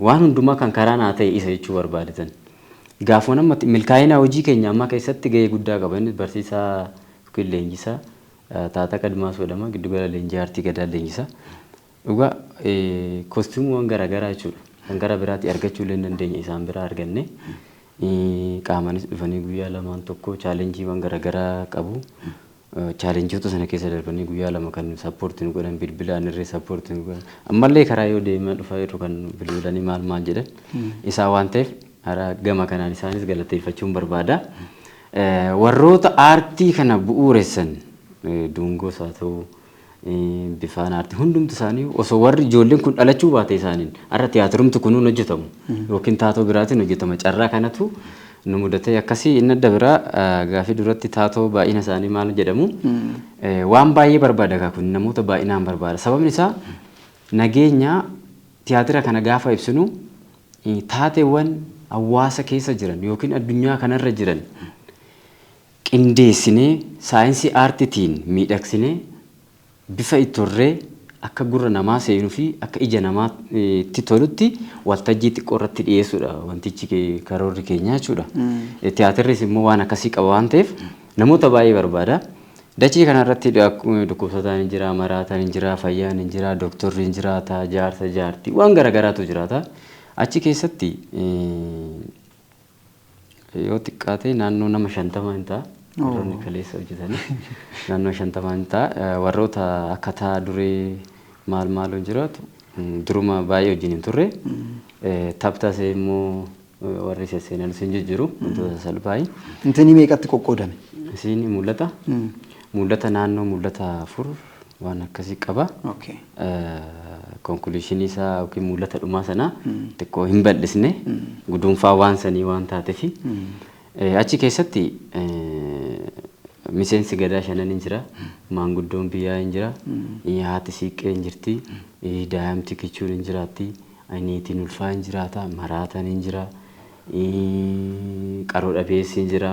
Waan hundumaa kan karaa naa ta'e isa jechuu barbaadatan. Gaafoo namatti milkaa'ina hojii keenya ammaa keessatti gahee guddaa qaba. Inni barsiisaa yookiin leenjisaa Taataa Kadmaa Soodama giddugala leenjii aartii gadaa leenjisaa. Dhugaa koostimuuwwan garaagaraa jechuudha. Kan gara biraatti argachuu illee dandeenya isaan biraa arganne. Qaamanis dhufanii guyyaa lamaan tokko chaalenjiiwwan garaagaraa qabu. Chaalenjiiwwan sana keessa darbanii guyyaa lama kan sappoortii nu godhan bilbilaan irree sappoortii nu godhan. Ammallee karaa yoo deemaa dhufaa yeroo kan bilbilanii maal jedhan isaa waan ta'eef gama kanaan isaanis galateeffachuun barbaada. Warroota aartii kana bu'uuressan Dungoos haa ta'u bifaan aartii hundumti isaanii osoo warri ijoolleen kun dhalachuu baate isaaniin har'a tiyaatirumti kunuun hojjetamu yookiin taatoo biraatiin hojjetama carraa kanatu nu mudatee akkasii inni adda biraa gaafii duratti taatoo baay'ina isaanii maal jedhamu waan baay'ee barbaada kaa kun namoota baay'inaan barbaada sababni isaa nageenya tiyaatira kana gaafa ibsinu taateewwan hawaasa keessa jiran yookiin addunyaa kanarra jiran qindeessinee saayinsii aartiitiin miidhagsinee bifa ittorree akka gurra namaa seenuu fi akka ija namaatti tolutti waltajjii xiqqoo irratti dhiyeessuudha wantichi karoorri keenya jechuudha. Tiyaatirris immoo waan akkasii qaba waan ta'eef namoota baay'ee barbaada. Dachii kanarratti dhukkubsataan hin jira, maraataan hin jira, fayyaan hin jira, dooktorri hin jiraata, jaarsa jaartii waan garaagaraatu jiraata. Achi keessatti yoo xiqqaate naannoo nama 50 hin ta'a. Warroonni kaleessa hojjetanii naannoo 50 hin ta'a. Warroota akkataa duree maal jiraatu duruma baay'ee wajjin hin turre. Taphatas immoo warri seenan isin jijjiiru wantoota salphaayi. Intini meeqatti qoqqoodame? Isin mul'ata. Mul'ata naannoo mul'ata 4 waan akkasii qaba. Konkuluushinii isaa yookiin mul'ata dhumaa sana xiqqoo hin bal'isne guduunfaa waan sanii waan taateefi. Achi keessatti miseensi gadaa 5 hin jira, maanguddoon biyyaa hin jira, haati siiqqee hin jirti, daa'imti kichuun hin jiraatti, niitiin ulfaa hin jiraata, maraataan hin jira, qaroo dhabeessi hin jira,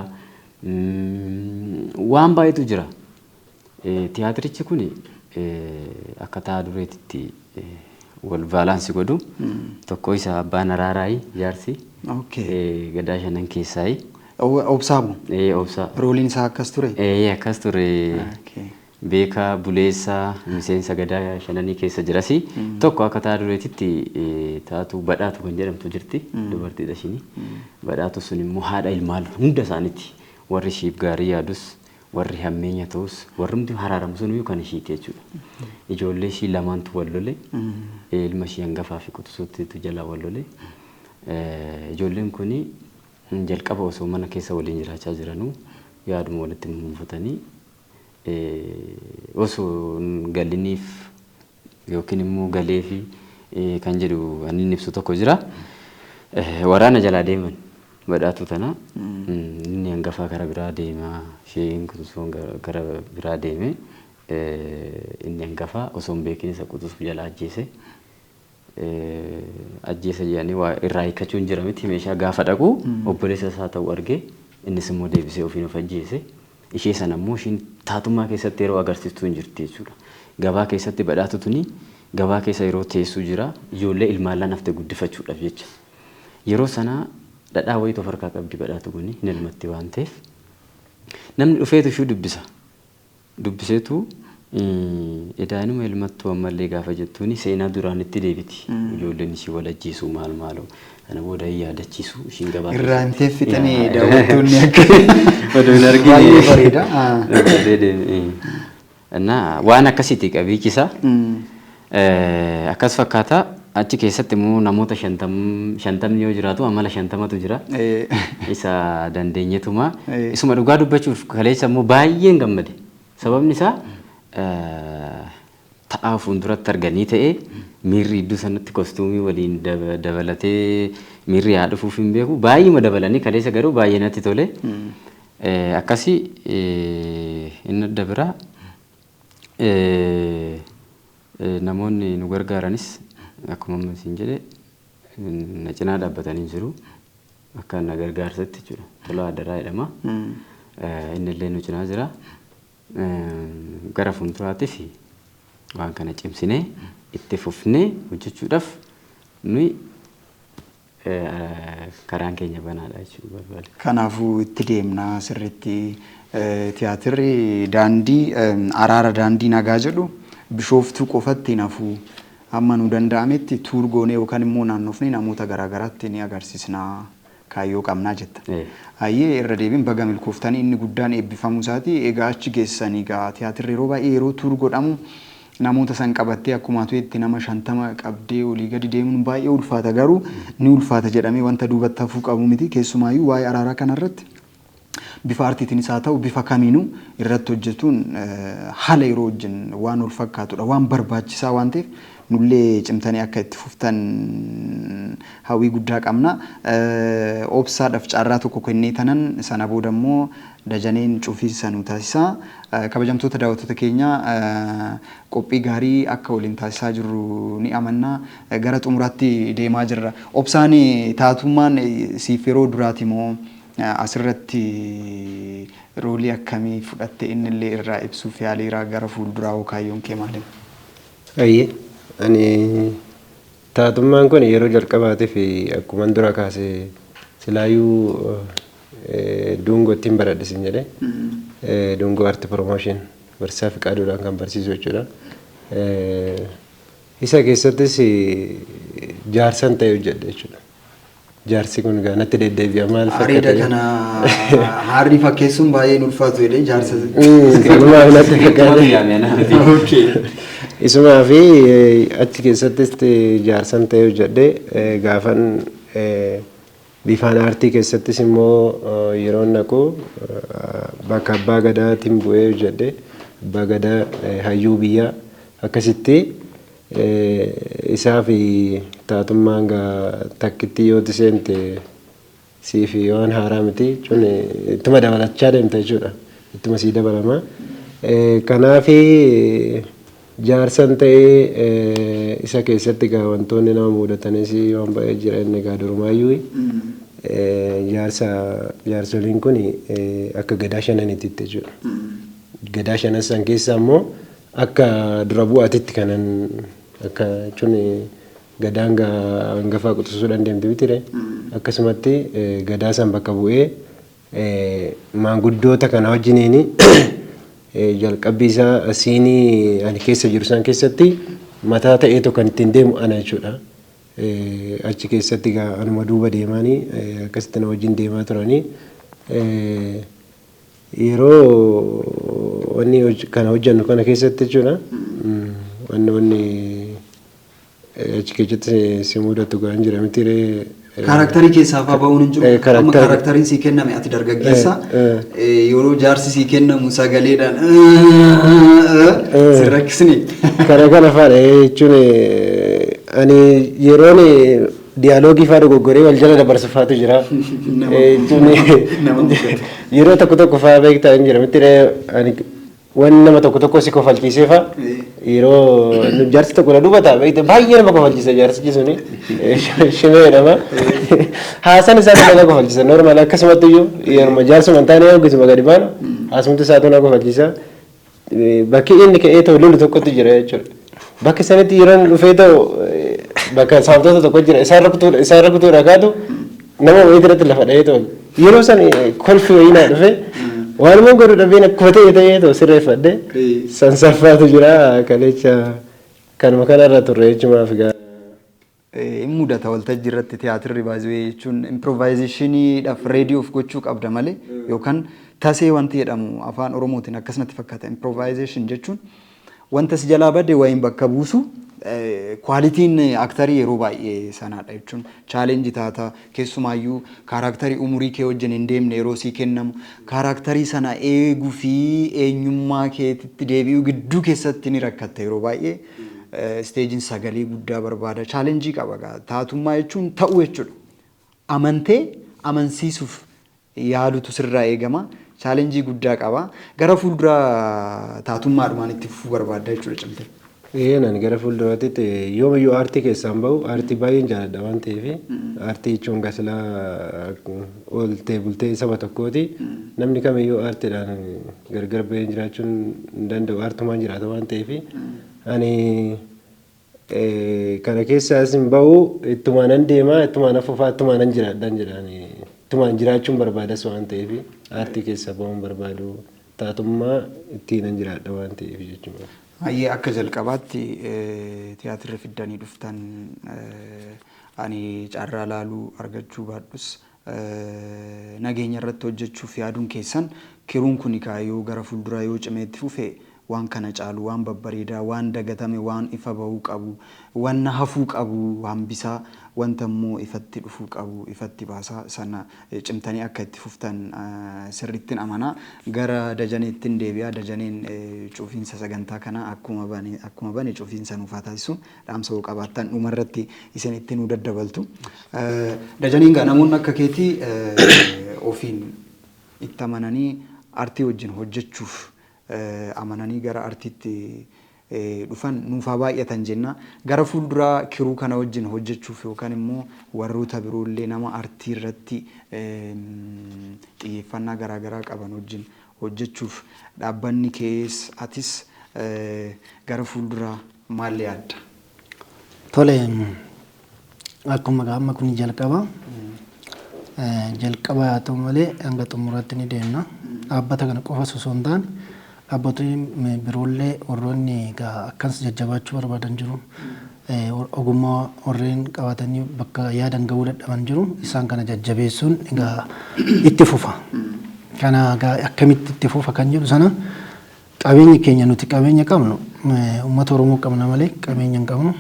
waan baay'eetu jira. Tiyaatirichi kun akkataa dureetitti wal baalaansii godhu tokko isa abbaan araaraayi jaarsi gadaa 5 keessaayi. Obsaamu? Obsaa. Rooliin isaa akkas ture? Akkas ture. Beekaa buleessaa miseensa gadaa 5 keessa jirasi. Tokko akkataa dureetitti taatu badhaatu kan jedhamtu jirti. Dubartiidha ishini. Badhaatu sun immoo haadha ilmaan hunda isaaniiti. Warri ishiif gaarii yaadus, warri hammeenya ta'us, warri hundi haraaramu sun kan ishiiti jechuudha. Ijoollee ishii lamaantu wal lole. Ilma ishii hangafaa fi quxisuutti jalaa wal lole. Ijoolleen kuni jalqaba osoo mana keessa waliin jiraachaa jiranuu yaaduma walitti muunfatanii osoo galiniif yookiin immoo galee fi kan jedhu inni ibsu tokko jira. Waraana jalaa deeman badhaatu tana inni hangafaa gara biraa deemaa isheen quxisuun gara biraa deeme inni hangafaa osoo hin beekin isa quxisuu jalaa ajjeese. Ajjeesa jedhanii waa irraa hiikkachuun jira miti meeshaa gaafa dhaqu obboleessa isaa ta'uu argee innis immoo deebisee ofiin of ajjeese. Ishee sana immoo ishiin taatummaa keessatti yeroo agarsiistuu hin jirti jechuudha. Gabaa keessatti badhaatu tuni gabaa keessa yeroo teessuu jira ijoollee ilmaan haftee guddifachuudhaaf jecha. Yeroo sana dhadhaa wayii of harkaa qabdi badhaatu kuni hin elmatti waan ta'eef namni dhufeetu ishuu dubbisa. Dubbiseetu edaanuma ilmattuu ammallee gaafa jettuuni seenaa duraanitti deebiti. Ijoolleen ishii wal ajjeesuu maaloo kana booda yaadachiisu ishiin gabaa irraa hin teeffitanii daawwattoonni akka oduun arginu baay'ee bareeda. Waan akkasiiti qabiichisa. Akkas fakkaata achi keessatti immoo namoota 50 yoo jiraatu amala 50tu jira. Isa dandeenyetuma isuma dhugaa dubbachuuf kaleessa immoo baay'een gammade. Sababni isaa ta'aa fuulduratti arganii ta'ee miirri iddoo sanatti kostuumii waliin dabalatee miirri haa dhufuuf hin beeku baay'ima dabalanii kaleessa garuu baay'ee natti tole. Akkasii inni adda biraa namoonni nu gargaaranis akkuma isin jedhe na cinaa dhaabbatanii jiru akka na gargaarsatti jechuudha. Tola Adaraa jedhama. Inni illee nu cinaa jira. Gara fuulduraatiif waan kana cimsinee itti fufnee hojjechuudhaaf nuyi karaan keenya banaadha jechuudha barbaada. Kanaafuu itti deemnaa sirriitti tiyaatirri daandii araara daandii nagaa jedhu bishooftuu qofatti nafuu amma nu danda'ametti tuur goonee yookaan immoo naannofnee namoota garaagaraatti ni agarsiisnaa kaayyoo qabnaa jetta. Ayyee irra deebiin baga milkooftanii inni guddaan eebbifamuu isaati. Egaa achi geessanii gaa tiyaatirri yeroo baay'ee yeroo tuur godhamu namoota san qabattee akkuma itti nama 50 qabdee olii gadi deemuun baay'ee ulfaata garuu ni ulfaata jedhamee wanta duubatti hafuu qabu miti. Keessumaayyuu waa'ee araaraa kanarratti bifa artiitiinis haa ta'u bifa kamiinuu irratti hojjetuun haala yeroo wajjin waan ol fakkaatudha waan barbaachisaa waan ta'eef nullee cimtanii akka itti fuftan hawwii guddaa qabna. Obsaadhaaf carraa tokko kennee tanan sana booda immoo dajaneen cufiinsa nu taasisa. Kabajamtoota daawwattoota keenya qophii gaarii akka waliin taasisaa jirru ni amanna. Gara xumuraatti deemaa jirra. Obsaan taatummaan siif yeroo duraati moo asirratti roolii akkamii fudhatte innillee irraa ibsuuf yaaliiraa gara fuulduraa kaayyoon kee maali? Ayyee ani taatummaan kun yeroo jalqabaatiif akkuma dura kaase silaayyuu Dungo ittiin baradhisin jedhe Dungo Art Promotion barsiisaa fi qaaduudhaan kan barsiisu jechuudha. Isa keessattis jaarsan ta'e hojjedhe jechuudha. Jaarsi kun natti deddeebi'a maal fakkaata? Areeda kana haarri fakkeessuun baay'ee ulfaatu jedhee jaarsa. Kanumaaf natti fakkaate. Isumaa fi achi keessattis jaarsan ta'e hojjedhe gaafan bifaan aartii keessattis immoo yeroo naqu bakka abbaa gadaatiin bu'ee hojjedhe abbaa gadaa hayyuu biyyaa akkasitti isaa fi taatummaan takkitti yoo seente siif waan haaraa miti jechuun ittuma dabalachaa deemta jechuudha ittuma sii dabalama. Kanaaf jaarsan ta'ee isa keessatti wantoonni nama mudatanis waan baay'ee jira inni durumaayyuu jaarsoliin kun akka gadaa shananitti jechuudha. Gadaa shanan san keessa immoo akka dura bu'aatitti kanan akka jechuun gadaan hangafaa quxisuu dandeemti bitire akkasumatti gadaa san bakka bu'ee maanguddoota kana wajjiniini jalqabbii isaa siinii ani keessa jiru san keessatti mataa ta'eetu kan ittiin deemu ana jechuudha. Achi keessatti anuma duuba deemanii akkasitti na wajjin deemaa turanii yeroo wanni kana hojjennu kana keessatti jechuudha. Wanni achi keessatti si mudatu gaan jira mitiree. Kaaraaktarii keessaa fa'aa ba'uun hin jiru. Amma kaaraakteriin sii kenname ati dargaggeessa yeroo jaarsi sii kennamu sagaleedhaan si rakkisni. Kana kana fa'aadha jechuun ani yeroon diyaaloogii fa'aa dogoggoree wal jala dabarsu fa'aatu jira. Yeroo tokko tokko fa'aa beektaa hin jira mitiree ani waan nama tokko tokko si kofalchiisee fa'aa yeroo jaarsi tokko na dubata beekte baay'ee nama kofalchiisa jaarsichi suni shimee jedhama. Haasan isaa nama kofalchiisa normaal akkasumatti iyyuu yeroo jaarsuma hin taane yookiin gadi baanu haasumti isaatu na kofalchiisa. Bakki inni ka'ee ta'u lolu tokkotti jira jechuudha. Bakki sanitti yeroo dhufee ta'u bakka saamtota tokko jira isaan rukutuu dhagaatu nama wayii irratti lafa dhahee ta'u yeroo san kolfi wayii naa dhufee waan immoo godhu dhabeen akkuma ta'ee ta'u sirreeffadhe sansaffaatu jira kalecha kanuma kanarra turre jechumaaf gaa. Mudata waltajjii irratti tiyaatirri baay'ee jechuun improvizaashiniidhaaf reediyoof gochuu qabda malee yookaan tasee wanti jedhamu afaan oromootiin akkasumatti fakkaata. Improvizaashin jechuun wanta si jalaa bade wayiin bakka buusu kwaalitiin aktarii yeroo baay'ee sanaadha jechuun chaalenjii taata keessumaayyuu kaaraaktarii umurii kee wajjin hin deemne yeroo sii kennamu kaaraaktarii sana eeguu fi eenyummaa keetitti deebi'uu gidduu keessatti ni rakkatta yeroo baay'ee. Steejiin sagalee guddaa barbaada chaalenjii qaba taatummaa jechuun ta'uu jechuudha. Amantee amansiisuuf yaadutu sirraa eegama chaalenjii guddaa qaba gara fuuldura taatummaadhumaan itti fufuu barbaada jechuudha cimtee. Nani gara fuulduraatti yoomiyyuu aartii keessaan bahu aartii baay'een jaalladha waan ta'eef aartii jechuun gasilaa ooltee bultee saba tokkooti namni kamiyyuu aartiidhaan gargar bahee jiraachuun hin danda'u aartumaan jiraata waan ta'eef ani kana keessaas hin bahu ittumaanan deemaa ittumaanan fufaa ittumaanan jiraadhaan jedhaan ittumaan jiraachuun barbaadas waan ta'eef aartii keessa bahuun barbaadu taatummaa ittiin jiraadha waan ta'eef jechuudha. Hayyee akka jalqabaatti tiyaatirri fiddanii dhuftan ani carraa laaluu argachuu baadhus nageenya irratti hojjechuuf yaaduun keessan kiruun kun yoo gara fuulduraa yoo cimeetti fufe waan kana caalu waan babbareedaa waan dagatame waan ifa bahuu qabu waan hafuu qabu hambisaa wanta immoo ifatti dhufuu qabu ifatti baasaa sana cimtanii akka itti fuftan sirrittiin amanaa gara dajaneettiin deebi'aa dajaneen cufiinsa sagantaa kana akkuma bane cufiinsa nuuf taasisu dhaamsa qabaattan dhumarratti isin ittiin nu daddabaltu dajaneen gaa namoonni akka keetii ofiin itti amananii artii wajjin hojjechuuf amananii gara artiitti dhufan nuufaa baay'atan jenna gara fuulduraa kiruu kana wajjin hojjechuuf yookaan immoo warroota biroollee nama artii irratti xiyyeeffannaa garaagaraa qaban wajjin hojjechuuf dhaabbanni kees atis gara fuulduraa maal yaadda? Tole akkuma amma kun jalqaba haa ta'u malee hanga xumuraatti ni deemna. Dhaabbata kana qofa osoo hin taane dhaabbatni biroollee warroonni akkas jajjabaachuu barbaadan jiru. Ogummaa warreen qabatanii bakka yaadan gahuu dadhaban jiru. Isaan kana jajjabeessuun itti fufa. Kana akkamitti itti fufa kan jedhu sana qabeenyi keenya nuti qabeenya qabnu uummata Oromoo qabna malee qabeenya hin qabnu.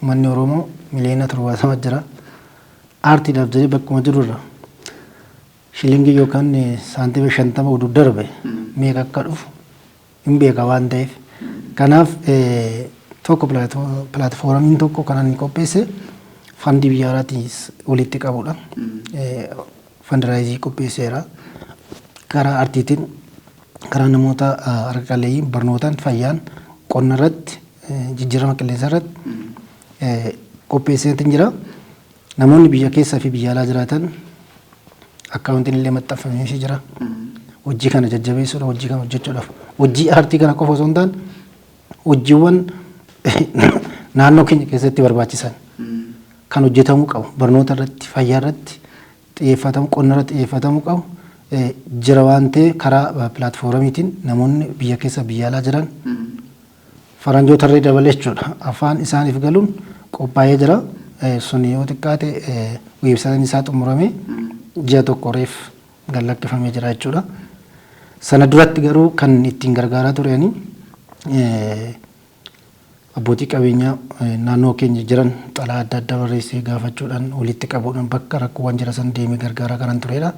Uummanni Oromoo miliyoona 70 jira. Aartiidhaaf jedhee bakkuma jirurra shilingii yookaan saantima 50 oduu darbe meeqa akka dhufu hin beeka waan ta'eef kanaaf tokko pilaatfooramiin tokko kan inni qopheesse fandii biyya alaatiin walitti qabudha. Fandiraayizii qopheesseera karaa aartiitiin karaa namoota harka qalleeyyii barnootaan fayyaan qonna irratti jijjiirama qilleensa irratti qopheesseetiin jira. Namoonni biyya keessaa fi biyya alaa jiraatan akkaawuntiin illee maxxanfamee jira. Hojii kana jajjabeessuudha, hojii kana hojjechuudhaaf. Hojii aartii kana qofa osoo hin taane hojiiwwan naannoo keenya keessatti barbaachisan kan hojjetamuu qabu. Barnoota irratti, fayyaa irratti xiyyeeffatamuu, qonna irratti xiyyeeffatamuu qabu. Jira waan ta'e karaa pilaatfooramiitiin namoonni biyya keessa biyya alaa jiran faranjoota irree dabalee jechuudha. Afaan isaaniif galuun qophaa'ee jira. Sun yoo xiqqaate weebsaayitiin isaa xumuramee ji'a tokko reef gallakkifamee jira jechuudha. Sana duratti garuu kan ittiin gargaaraa turanii abbootii qabeenyaa naannoo keenya jiran xalaa adda addaa barreessee gaafachuudhaan walitti qabuudhaan bakka rakkoowwan jira san deemee gargaaraa kan turedha.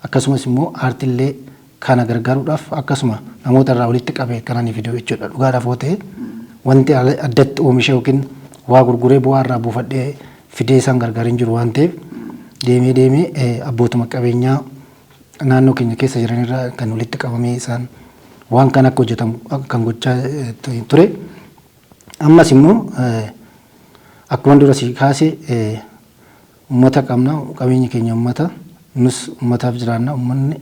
Akkasumas immoo aartiillee kana gargaaruudhaaf akkasuma namoota irraa walitti qabee kanaan fiduu jechuudha. Dhugaadhaaf yoo ta'e wanti addatti oomisha yookiin waa gurguree bu'aa irraa buufadhee fidee isaan gargaariin jiru waan ta'eef deemee abbootuma qabeenyaa naannoo keenya keessa jiranirraa kan walitti qabamee isaan waan kan akka hojjetamu kan gochaa ture. Ammas immoo akkuma dura si kaase uummata qabna qabeenyi keenya uummata nus uummataaf jiraanna uummanni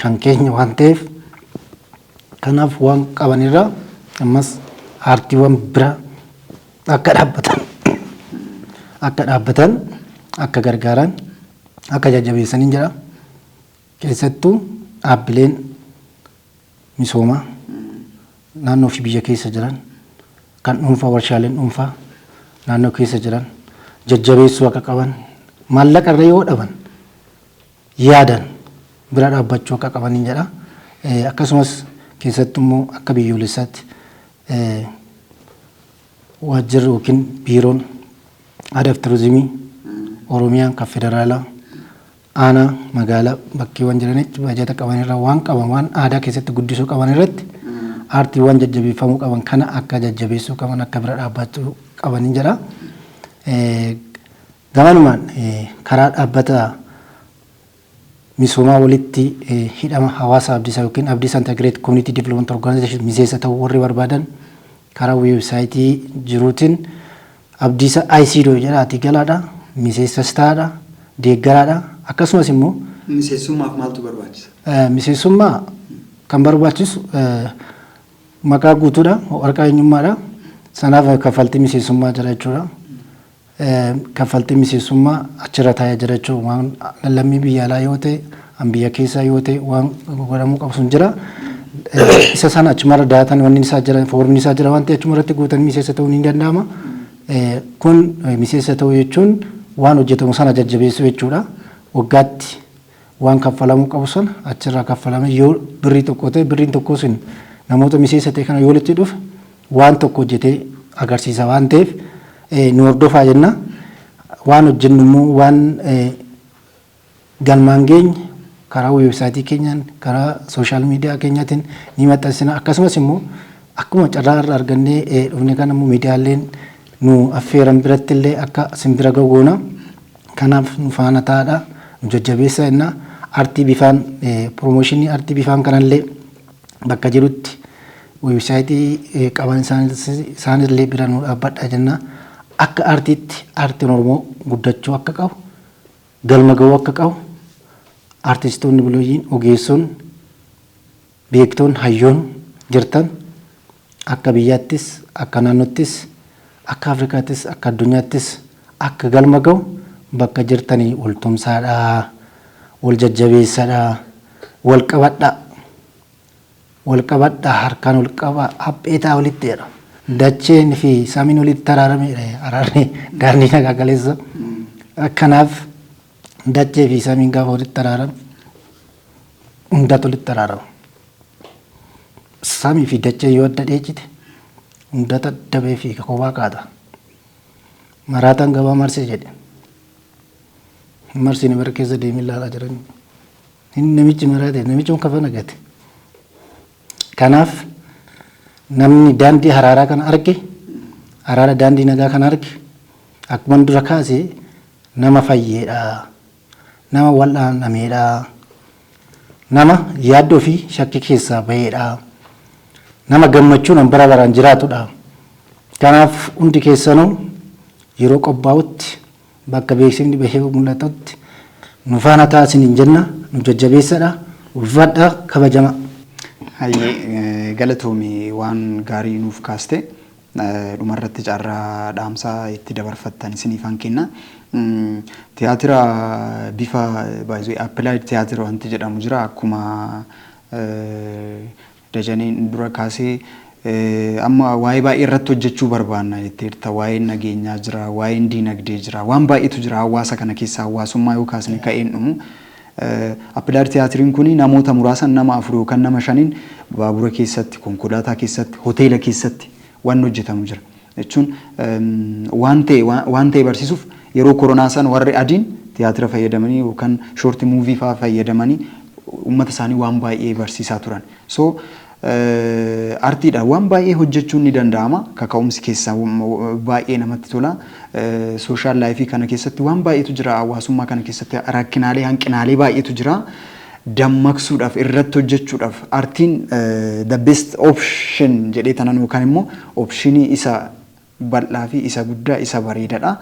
kan keenya waan ta'eef kanaaf waan qabanirraa ammas aartiiwwan bira akka dhaabbatan akka gargaaran akka jajjabeessanii jira. Keessattuu dhaabbileen misoomaa naannoo fi biyya keessa jiran kan dhuunfaa warshaaleen dhuunfaa naannoo keessa jiran jajjabeessuu akka qaban maallaqa irra yoo dhaban yaadan bira dhaabbachuu akka qabaniin jedha. Akkasumas keessattuu immoo akka biyyoolessaatti waajjirri yookiin biiroon aadaa fi turizimii Oromiyaan kan federaalaa aanaa magaalaa bakkeewwan jiranitti bajata qabanirra waan qaban waan aadaa keessatti guddisuu qaban irratti aartiiwwan jajjabeeffamuu qaban kana akka jajjabeessuu qaban akka bira dhaabbachuu qaban jedha. Gamanumaan karaa dhaabbata misoomaa walitti hidhama hawaasa abdiisaa yookiin Abdiisaa Integrated Community Development Organization miseensa ta'uu warri barbaadan karaa weebsaayitii jiruutiin Abdiisaa ICDO jedhaati galaadha. Miseensas ta'aadha. Deeggaraadha. Akkasumas immoo miseensummaaf maaltu barbaachisa? Miseensummaa kan barbaachisu maqaa guutuudha, waraqaa eenyummaadha. Sanaaf kaffaltii miseensummaa jira jechuudha. Kaffaltii miseensummaa achirra taa'ee jira jechuudha. Waan lammii biyya alaa yoo ta'e, biyya keessaa yoo ta'e waan godhamuu qabu sun jira. Isa sana achumarra daatan wanni isaa jira, foormni isaa jira waan ta'e achumarratti guutanii miseensa ta'uu ni danda'ama. Kun miseensa ta'uu jechuun waan hojjetamu sana jajjabeessuu jechuudha. Waggaatti waan kaffalamuu qabu sana achirraa kaffalame yoo birrii tokko ta'e birriin tokko sun namoota miseensa ta'e kana yoo walitti dhufe waan tokko hojjetee agarsiisa waan ta'eef nu hordofaa jenna. Waan hojjennu immoo waan galmaan geenye karaa weebsaayitii keenyaan karaa sooshaal miidiyaa keenyaatiin ni maxxansina. Akkasumas immoo akkuma carraa irraa argannee dhufne kana immoo miidiyaaleen nu affeeran biratti illee akka simbira gogoona. Kanaaf nu faana taa'aa nu jajjabeessaa jenna. Artii bifaan piroomooshinii artii bifaan kanallee bakka jirutti weebsaayitii qaban isaanillee bira nu dhaabbadha jenna. Akka artiitti artiin Oromoo guddachuu akka qabu galma ga'uu akka qabu artistoonni bilooyiin ogeessoon beektoon hayyoon jirtan akka biyyaattis akka naannottis akka Afrikaattis akka addunyaattis akka galma ga'u bakka jirtanii wal tumsaadhaa wal jajjabeessadhaa wal qabadhaa harkaan wal qaba hapheetaa walitti jedha. Dacheen fi samiin walitti taraarameedha araarri daandii nagaa kaleessa. Kanaaf dachee fi samiin gaafa walitti taraarame hundatu walitti taraarama. Samii fi dachee yoo adda dheechite hundata dabee fi kophaa kaata. Maraataan gabaa marsee jedhe. Marsiin bara keessa deemee ilaalaa jiran. Namichi maraate namichi kafa nagate. Kanaaf namni daandii haraaraa kana arge haraara daandii nagaa kana arge akkuma dura kaasee nama fayyeedha nama wal'aanameedha nama yaaddoo fi shakkii keessaa baheedha nama gammachuun bara baraan jiraatudha. Kanaaf hundi keessanuu yeroo qophaa'utti bakka beeksifni bahee mul'atutti nu faana taasisaniin jenna nu jajjabeessadha ulfaadha kabajama. Hayyee galatoomii waan gaarii nuuf kaaste dhumarratti carraa dhaamsaa itti dabarfattan isiniifan kenna. Tiyaatira bifa baay'ee appilaayid tiyaatira wanti jedhamu jira akkuma Dajaneen dura kaasee amma waa'ee baay'ee irratti hojjechuu barbaanna jetteerta. Waa'een nageenyaa jira, waa'een diinagdee jira, waan baay'eetu jira hawaasa kana keessa hawaasummaa yoo kaasne ka'een dhumu. Appilaayid tiyaatiriin kun namoota muraasan nama 4 yookaan nama 5 baabura keessatti, konkolaataa keessatti, hoteela keessatti waan hojjetamu jira. Jechuun waan ta'e barsiisuuf yeroo koronaa san warri adiin tiyaatira fayyadamanii yookaan shoortii muuvii fa'aa fayyadamanii uummata isaanii waan baay'ee barsiisaa turan. So artiidha waan baay'ee hojjechuun ni danda'ama. Kaka'umsi keessaa baay'ee namatti tola. Sooshaal laayifii kana keessatti waan baay'eetu jira. Hawaasummaa kana keessatti rakkinaalee hanqinaalee baay'eetu jira. Dammaqsuudhaaf irratti hojjechuudhaaf artiin the best option jedhee tanan yookaan immoo optionii isa bal'aa fi isa guddaa isa bareedaadha.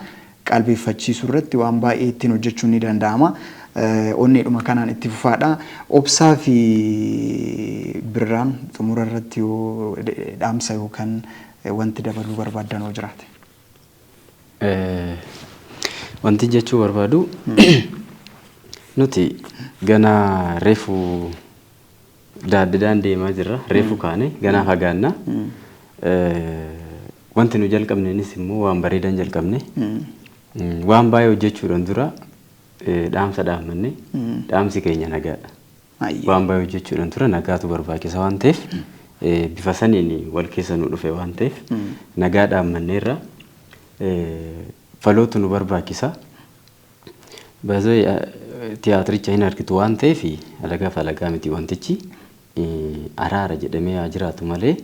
Qalbeeffachiisuu irratti waan baay'ee ittiin hojjechuun ni danda'ama. Onneedhuma kanaan itti fufaadha. Obsaa fi birraan xumura irratti yoo dhaamsa yookaan wanti dabaluu barbaadan yoo jiraate. Wanti jechuu barbaadu nuti gana reefu daandii deemaa jirra. Reefu kaane gana fagaanna. Wanti nu jalqabneenis immoo waan bareedan jalqabne. Waan baay'ee hojjechuudhaan dura dhaamsa dhaammanne dhaamsi keenya nagaadha. Waan baay'ee hojjechuudhaan dura nagaatu barbaachisa waan ta'eef bifa saniin wal keessa nu dhufe waan ta'eef nagaa dhaammanneerra falootu nu barbaachisa. Baay'ee tiyaatiricha hin argitu waan ta'eef alagaa miti wantichi araara jedhamee haa jiraatu malee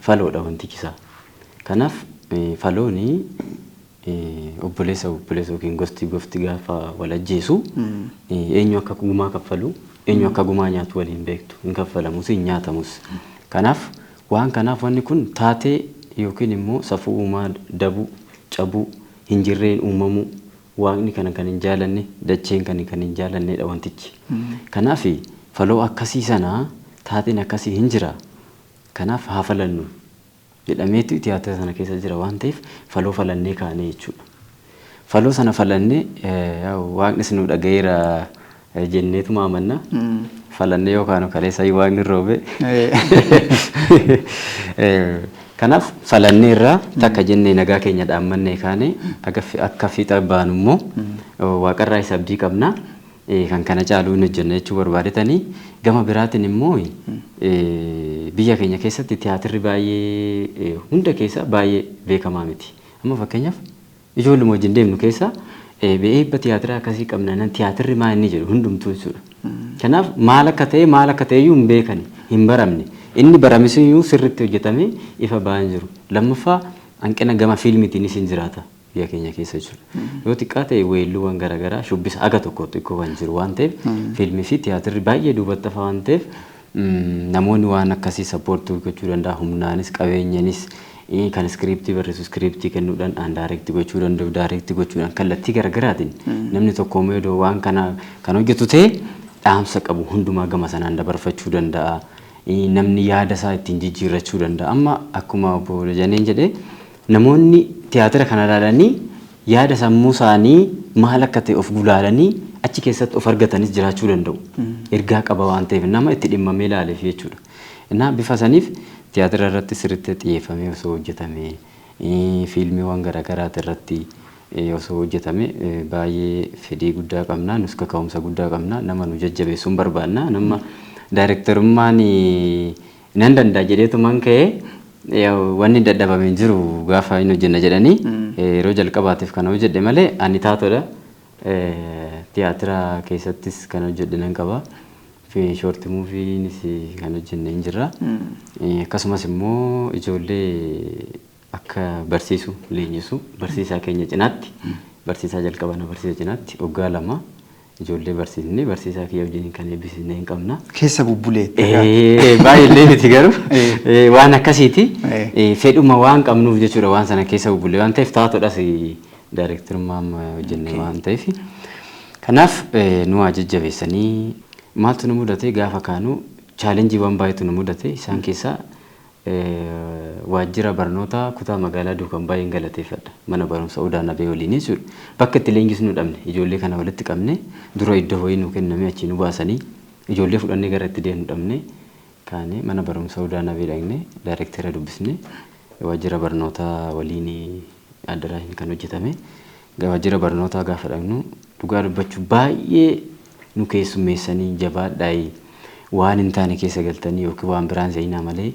faloodha wantichisaa. Kanaaf falooni obboleessa yookiin gosti gaafa wal ajjeesu eenyu akka gumaa kaffalu eenyu akka gumaa nyaatu waliin beektu hin kaffalamus hin nyaatamus. Kanaaf waan kanaaf wanni kun taatee yookiin immoo safuu uumaa dabuu cabuu hin jirreen uumamu waaqni kana kan hin jaalanne dacheen kan hin jaalannedha wantichi. Kanaaf faloo akkasii sana taateen akkasii hin jira. Kanaaf haa falannu jedhameetu tiyaatira sana keessa jira waan ta'eef faloo falannee kaane jechuudha. Faloo sana falannee waaqni nu dhagayeera jenneetu maamanna. Falannee yookaan kaleessa waaqni roobe. Kanaaf falannee irraa takka jennee nagaa keenya dhaammannee kaane akka fiixa baanu immoo waaqarraa isa abdii qabna. kan kana caaluu hin hojjenne jechuu barbaadetanii gama biraatiin immoo biyya keenya keessatti tiyaatirri baay'ee hunda keessa baay'ee beekamaa miti. Amma fakkeenyaaf ijoolluma wajjin deemnu keessa eebba tiyaatira akkasii qabna nan tiyaatirri maa inni jedhu hundumtuu jechuudha. Kanaaf maal akka ta'e iyyuu hin beekani hin baramne. Inni barames iyyuu sirriitti hojjetamee ifa ba'an jiru. Lammaffaa hanqina gama fiilmiitiinis hin jiraata biyya keenya keessa jechuudha. Yoo xiqqaa ta'e weelluuwwan garaagaraa shubbisa aga tokko xiqqoo kan jiru waan ta'eef fiilmii fi tiyaatirri baay'ee duubatti hafa waan ta'eef namoonni waan akkasii sappoortii gochuu danda'a humnaanis qabeenyanis kan iskiriiptii barreessu iskiriiptii kennuudhaan daayirektii gochuu danda'u daayirektii gochuudhaan kallattii garaagaraatiin namni tokko yoo waan kana kan hojjetu ta'e dhaamsa qabu hundumaa gama sanaan dabarfachuu danda'a. Namni yaada isaa ittiin jijjiirrachuu danda'a. Amma akkuma obbo Dajaneen jedhee namoonni tiyaatira kana ilaalanii yaada sammuu isaanii maal akka ta'e of gulaalanii achi keessatti of argatanis jiraachuu danda'u. Ergaa qaba waan ta'eef nama itti dhimmamee ilaaleef jechuudha. Innaa bifa saniif tiyaatira irratti sirriitti xiyyeeffamee osoo hojjetame fiilmiiwwan garaagaraa irratti osoo hojjetame baay'ee fedhii guddaa qabna nus kaka'umsa guddaa qabna nama nu jajjabeessuun barbaanna nama daayirektarummaan nan danda'a jedheetumaan ka'ee wanni dadhabamee jiru gaafa hin hojjenna jedhanii yeroo jalqabaatiif kana hojjedhe malee ani taatodha tiyaatira keessattis kan hojjedhe nan qaba. Short muuviinis kan hojjenne hin jirra. Akkasumas immoo ijoollee akka barsiisu leenjisu barsiisaa keenya cinaatti barsiisaa jalqabana barsiisa cinaatti waggaa 2 ijoollee barsiisnee barsiisaa kiyya wajjin kan eebbisnee hin qabna. Keessa bubbulee. Baay'ee miti garuu waan akkasiiti fedhuma waan qabnuuf jechuudha waan sana keessa bubbulee waan ta'eef taatodhas daayirektarummaa hojjenne waan ta'eef kanaaf nu jajjabeessanii maaltu nu mudate gaafa kaanu chaalenjiiwwan baay'eetu nu mudate isaan keessaa waajjira barnoota kutaa magaalaa Duukan baay'een galateeffadha mana barumsa Odaa Nabee waliin jechuudha bakka itti leenjisnu dhabne ijoollee kana walitti qabne dura iddoo wayii nu kenname achi nu baasanii ijoollee fudhannee gara itti deemnu dhabne kaane mana barumsa Odaa Nabee dhaqne daayirektara dubbisne waajjira barnoota waliin addaraashin kan hojjetame waajjira barnoota gaafa dhaqnu dhugaa dubbachuu baay'ee nu keessummeessanii jabaadhaa waan hin taane keessa galtanii yookiin waan biraan seenaa malee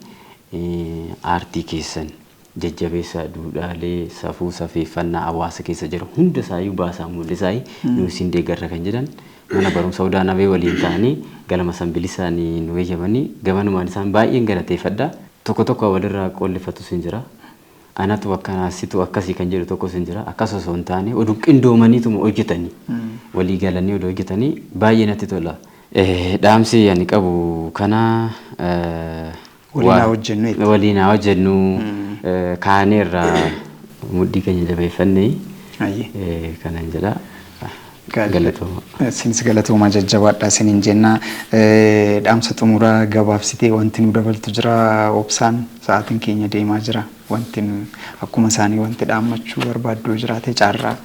aartii keessan jajjabeessaa duudhaalee safuu safeeffannaa hawaasa keessa jiru hunda isaayyuu baasaa mul'isaa nu isin deeggarra kan jedhan mana barumsa Odaa Nabee waliin ta'anii galma sanbilisaanii nu eeyyamanii gamanumaan isaan baay'een galateeffadha tokko tokko walirraa qollifatu sin jira anatu akkanaasitu akkasii kan jedhu tokko sin jira akkas osoo hin taane oduu qindoomaniituma hojjetanii walii galanii oduu hojjetanii baay'ee natti tola. Dhaamsi ani qabu kana waliin hojjennu kaaneerraa mudhii keenya jabeeffannee kanan jedha. Sinis galatooma jajjabaadha isiniin jenna. Dhaamsa xumuraa gabaabsitee wanti nu dabaltu jira obsaan sa'aatiin keenya deemaa jira wanti akkuma isaanii wanti dhaammachuu barbaaddu jiraate caarraa.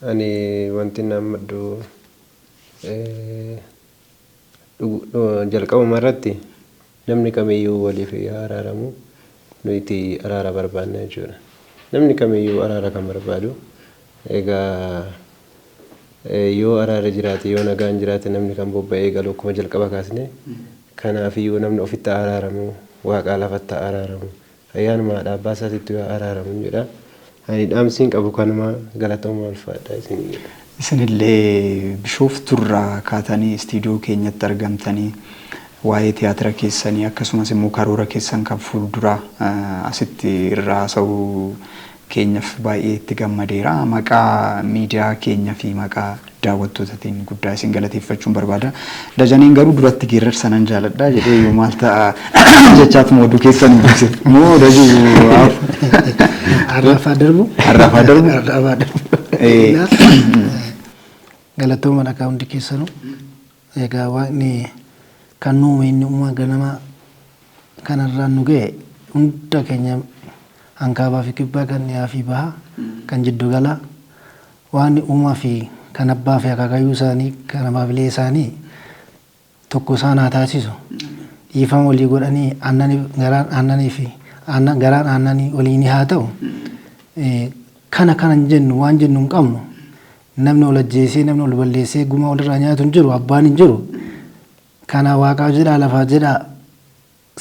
Ani wanti nammaddu jalqabuma irratti namni kamiyyuu waliif araaramu nuti araara barbaanna jechuudha. Namni kamiyyuu araara kan barbaadu egaa yoo araara jiraate yoo nagaan jiraate namni kan bobba'ee galu akkuma jalqaba kaasne kanaafiyyuu namni ofitti araaramu waaqa lafatti araaramu ayyaanuma dhaabbaa isaatitti araaramu jedha. Ani dhaamsiin qabu kanuma galatooma ulfaadha isin jedha. Isinillee Bishooftuurraa kaatanii istiidiyoo keenyatti argamtanii waa'ee tiyaatira keessanii akkasumas immoo karoora keessan kan fuulduraa asitti irraa haasa'uu keenyaaf baay'ee itti gammadeera. Maqaa miidiyaa keenyaa fi maqaa daawwattootatiin guddaa isin galateeffachuun barbaada. Dajaneen garuu duratti geerrarsa nan jaaladha jedhee yoo maal ta'a jechaatuma oduu keessan dubbise moo dajuu Arrafaa darbu. Galatooma dhagaa hundi keessanuu egaa waaqni kan nuuma inni uumaa ganama kanarraan nu ga'e hunda keenya hankaabaa fi kibbaa kan dhiyaa fi bahaa kan jiddu galaa waan uumaa fi kan abbaa fi akaakayyuu isaanii kan abaabilee isaanii tokko isaan haa taasisu dhiifama walii godhanii garaan aannanii fi garaan aannanii waliin haa ta'u kana kanan jennu waan jennu hin qabnu namni ol ajjeesee namni ol balleessee guma walirraa nyaatu hin jiru abbaan hin jiru. Kana waaqaaf jedha lafaaf jedha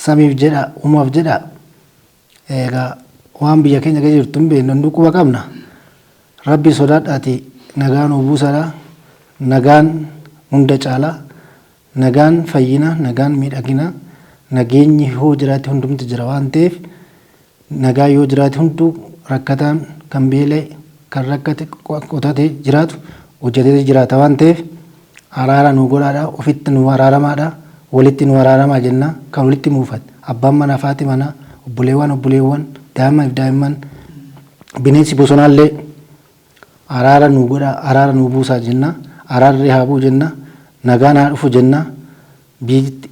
samiif jedha uumaaf jedha egaa waan biyya keenya keessa jirtu hin beeknu hunduu quba qabna. Rabbi sodaadhaati nagaan buusadha. Nagaan hunda caala. Nagaan fayyina nagaan miidhagina nageenyi yoo jiraate hundumti jira waan ta'eef nagaa yoo jiraate hunduu rakkataan kan beelee kan rakkate qotatee jiraatu hojjetee jiraata waan ta'eef araara nu godhaadha ofitti nu araaramaadha walitti nu araaramaa jenna kan walitti muufate abbaan manaa faati manaa obboleewwan daa'imman bineensi bosonaallee araara nu godha araara nu buusaa jenna araarri haa bu'u jenna nagaan haa dhufu jenna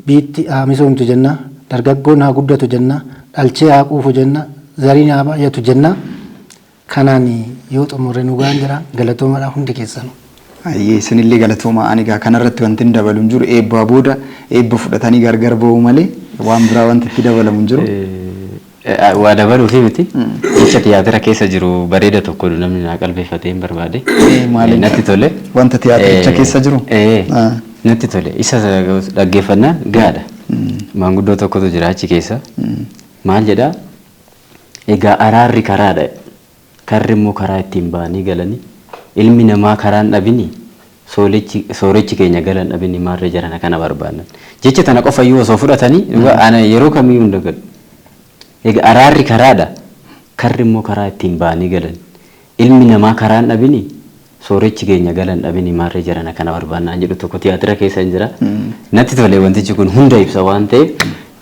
biitti haa misoomtu jenna dargaggoon haa guddatu jenna dhalchee haa quufu jenna zariin haa baay'atu jenna kanaan yoo xumurre nu gaan jira galatoomaadha hundi keessan. Ayyee isinillee galatooma ani gaa kanarratti wanti hin dabalu hin jiru eebbaa booda eebba fudhatanii gargar ba'uu malee waan biraa wanti itti dabalamu hin jiru. Waa dabaluu fi miti jecha tiyaatira keessa jiru bareeda tokko namni naa qalbeeffatee hin barbaade. Natti tole. Wanta tiyaatiricha keessa jiru. Natti tole isa dhaggeeffannaa gaadha. Maanguddoo tokkotu jira achi keessa. Maal jedhaa? Egaa araarri karaadha. Karri immoo karaa ittiin ba'anii galanii. Ilmi namaa karaan dhabini soorechi keenya galan dhabini maarree jarana kana barbaadan. Jecha tana qofa yoo osoo fudhatanii ana yeroo kamiyyuu hin dagalu. Egaa araarri karaadha. Karri immoo karaa ittiin ba'anii galan. Ilmi namaa karaan dhabini soorechi keenya galan dhabini maarree jarana kana barbaadan jedhu tokko tiyaatira keessa hin jira. Natti tole wantichi kun hunda ibsa waan ta'eef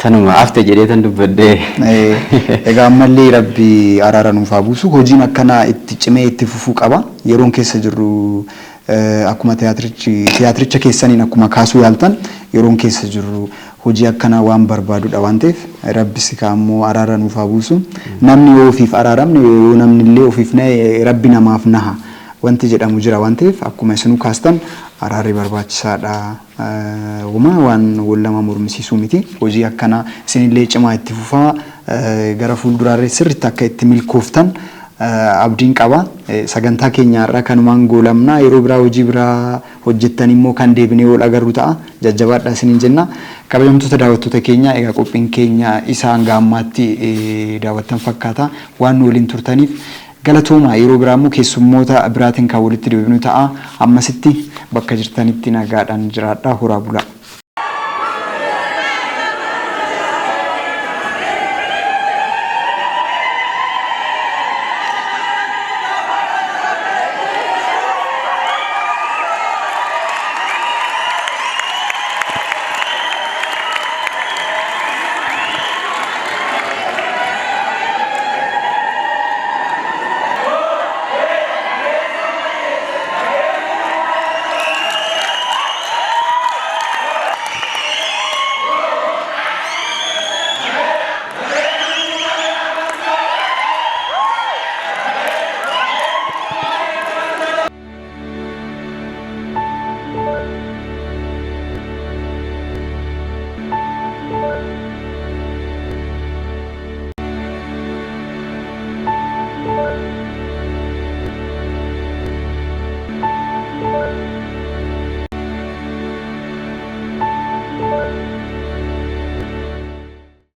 tanuma afte jedhee tan dubbadhee. Egaa ammallee rabbi araara nuuf haa buusu hojiin akkanaa itti cimee itti fufuu qaba yeroon keessa jirru akkuma tiyaatiricha keessaniin akkuma kaasuu yaaltan yeroon keessa jirru hojii akkanaa waan barbaadudha waan ta'eef rabbis kaammoo araara nuuf haa buusu namni yoo ofiif araaramne yoo namni illee ofiif rabbi namaaf naha wanti jedhamu jira waan ta'eef akkuma isinuu kaastan araarri barbaachisaadha. Wama waan wallama mormisiisuu miti hojii akkanaa isinillee cimaa itti fufaa gara fuulduraarra sirriitti akka itti milkooftan abdiin qaba. Sagantaa keenyaarra kanumaan goolamna yeroo biraa hojii biraa hojjettan immoo kan deebinee ol agarru ta'a jajjabaadha isiniin jenna. Kabajamtoota daawwattoota keenya egaa qophiin keenya isaan gaammaatti daawwattan fakkaata waan nu waliin turtaniif galatooma yeroo biraa immoo keessummoota biraatiin kan walitti deebinu ta'a ammasitti bakka jirtanitti nagaadhaan jiraadhaa horaa bulaa.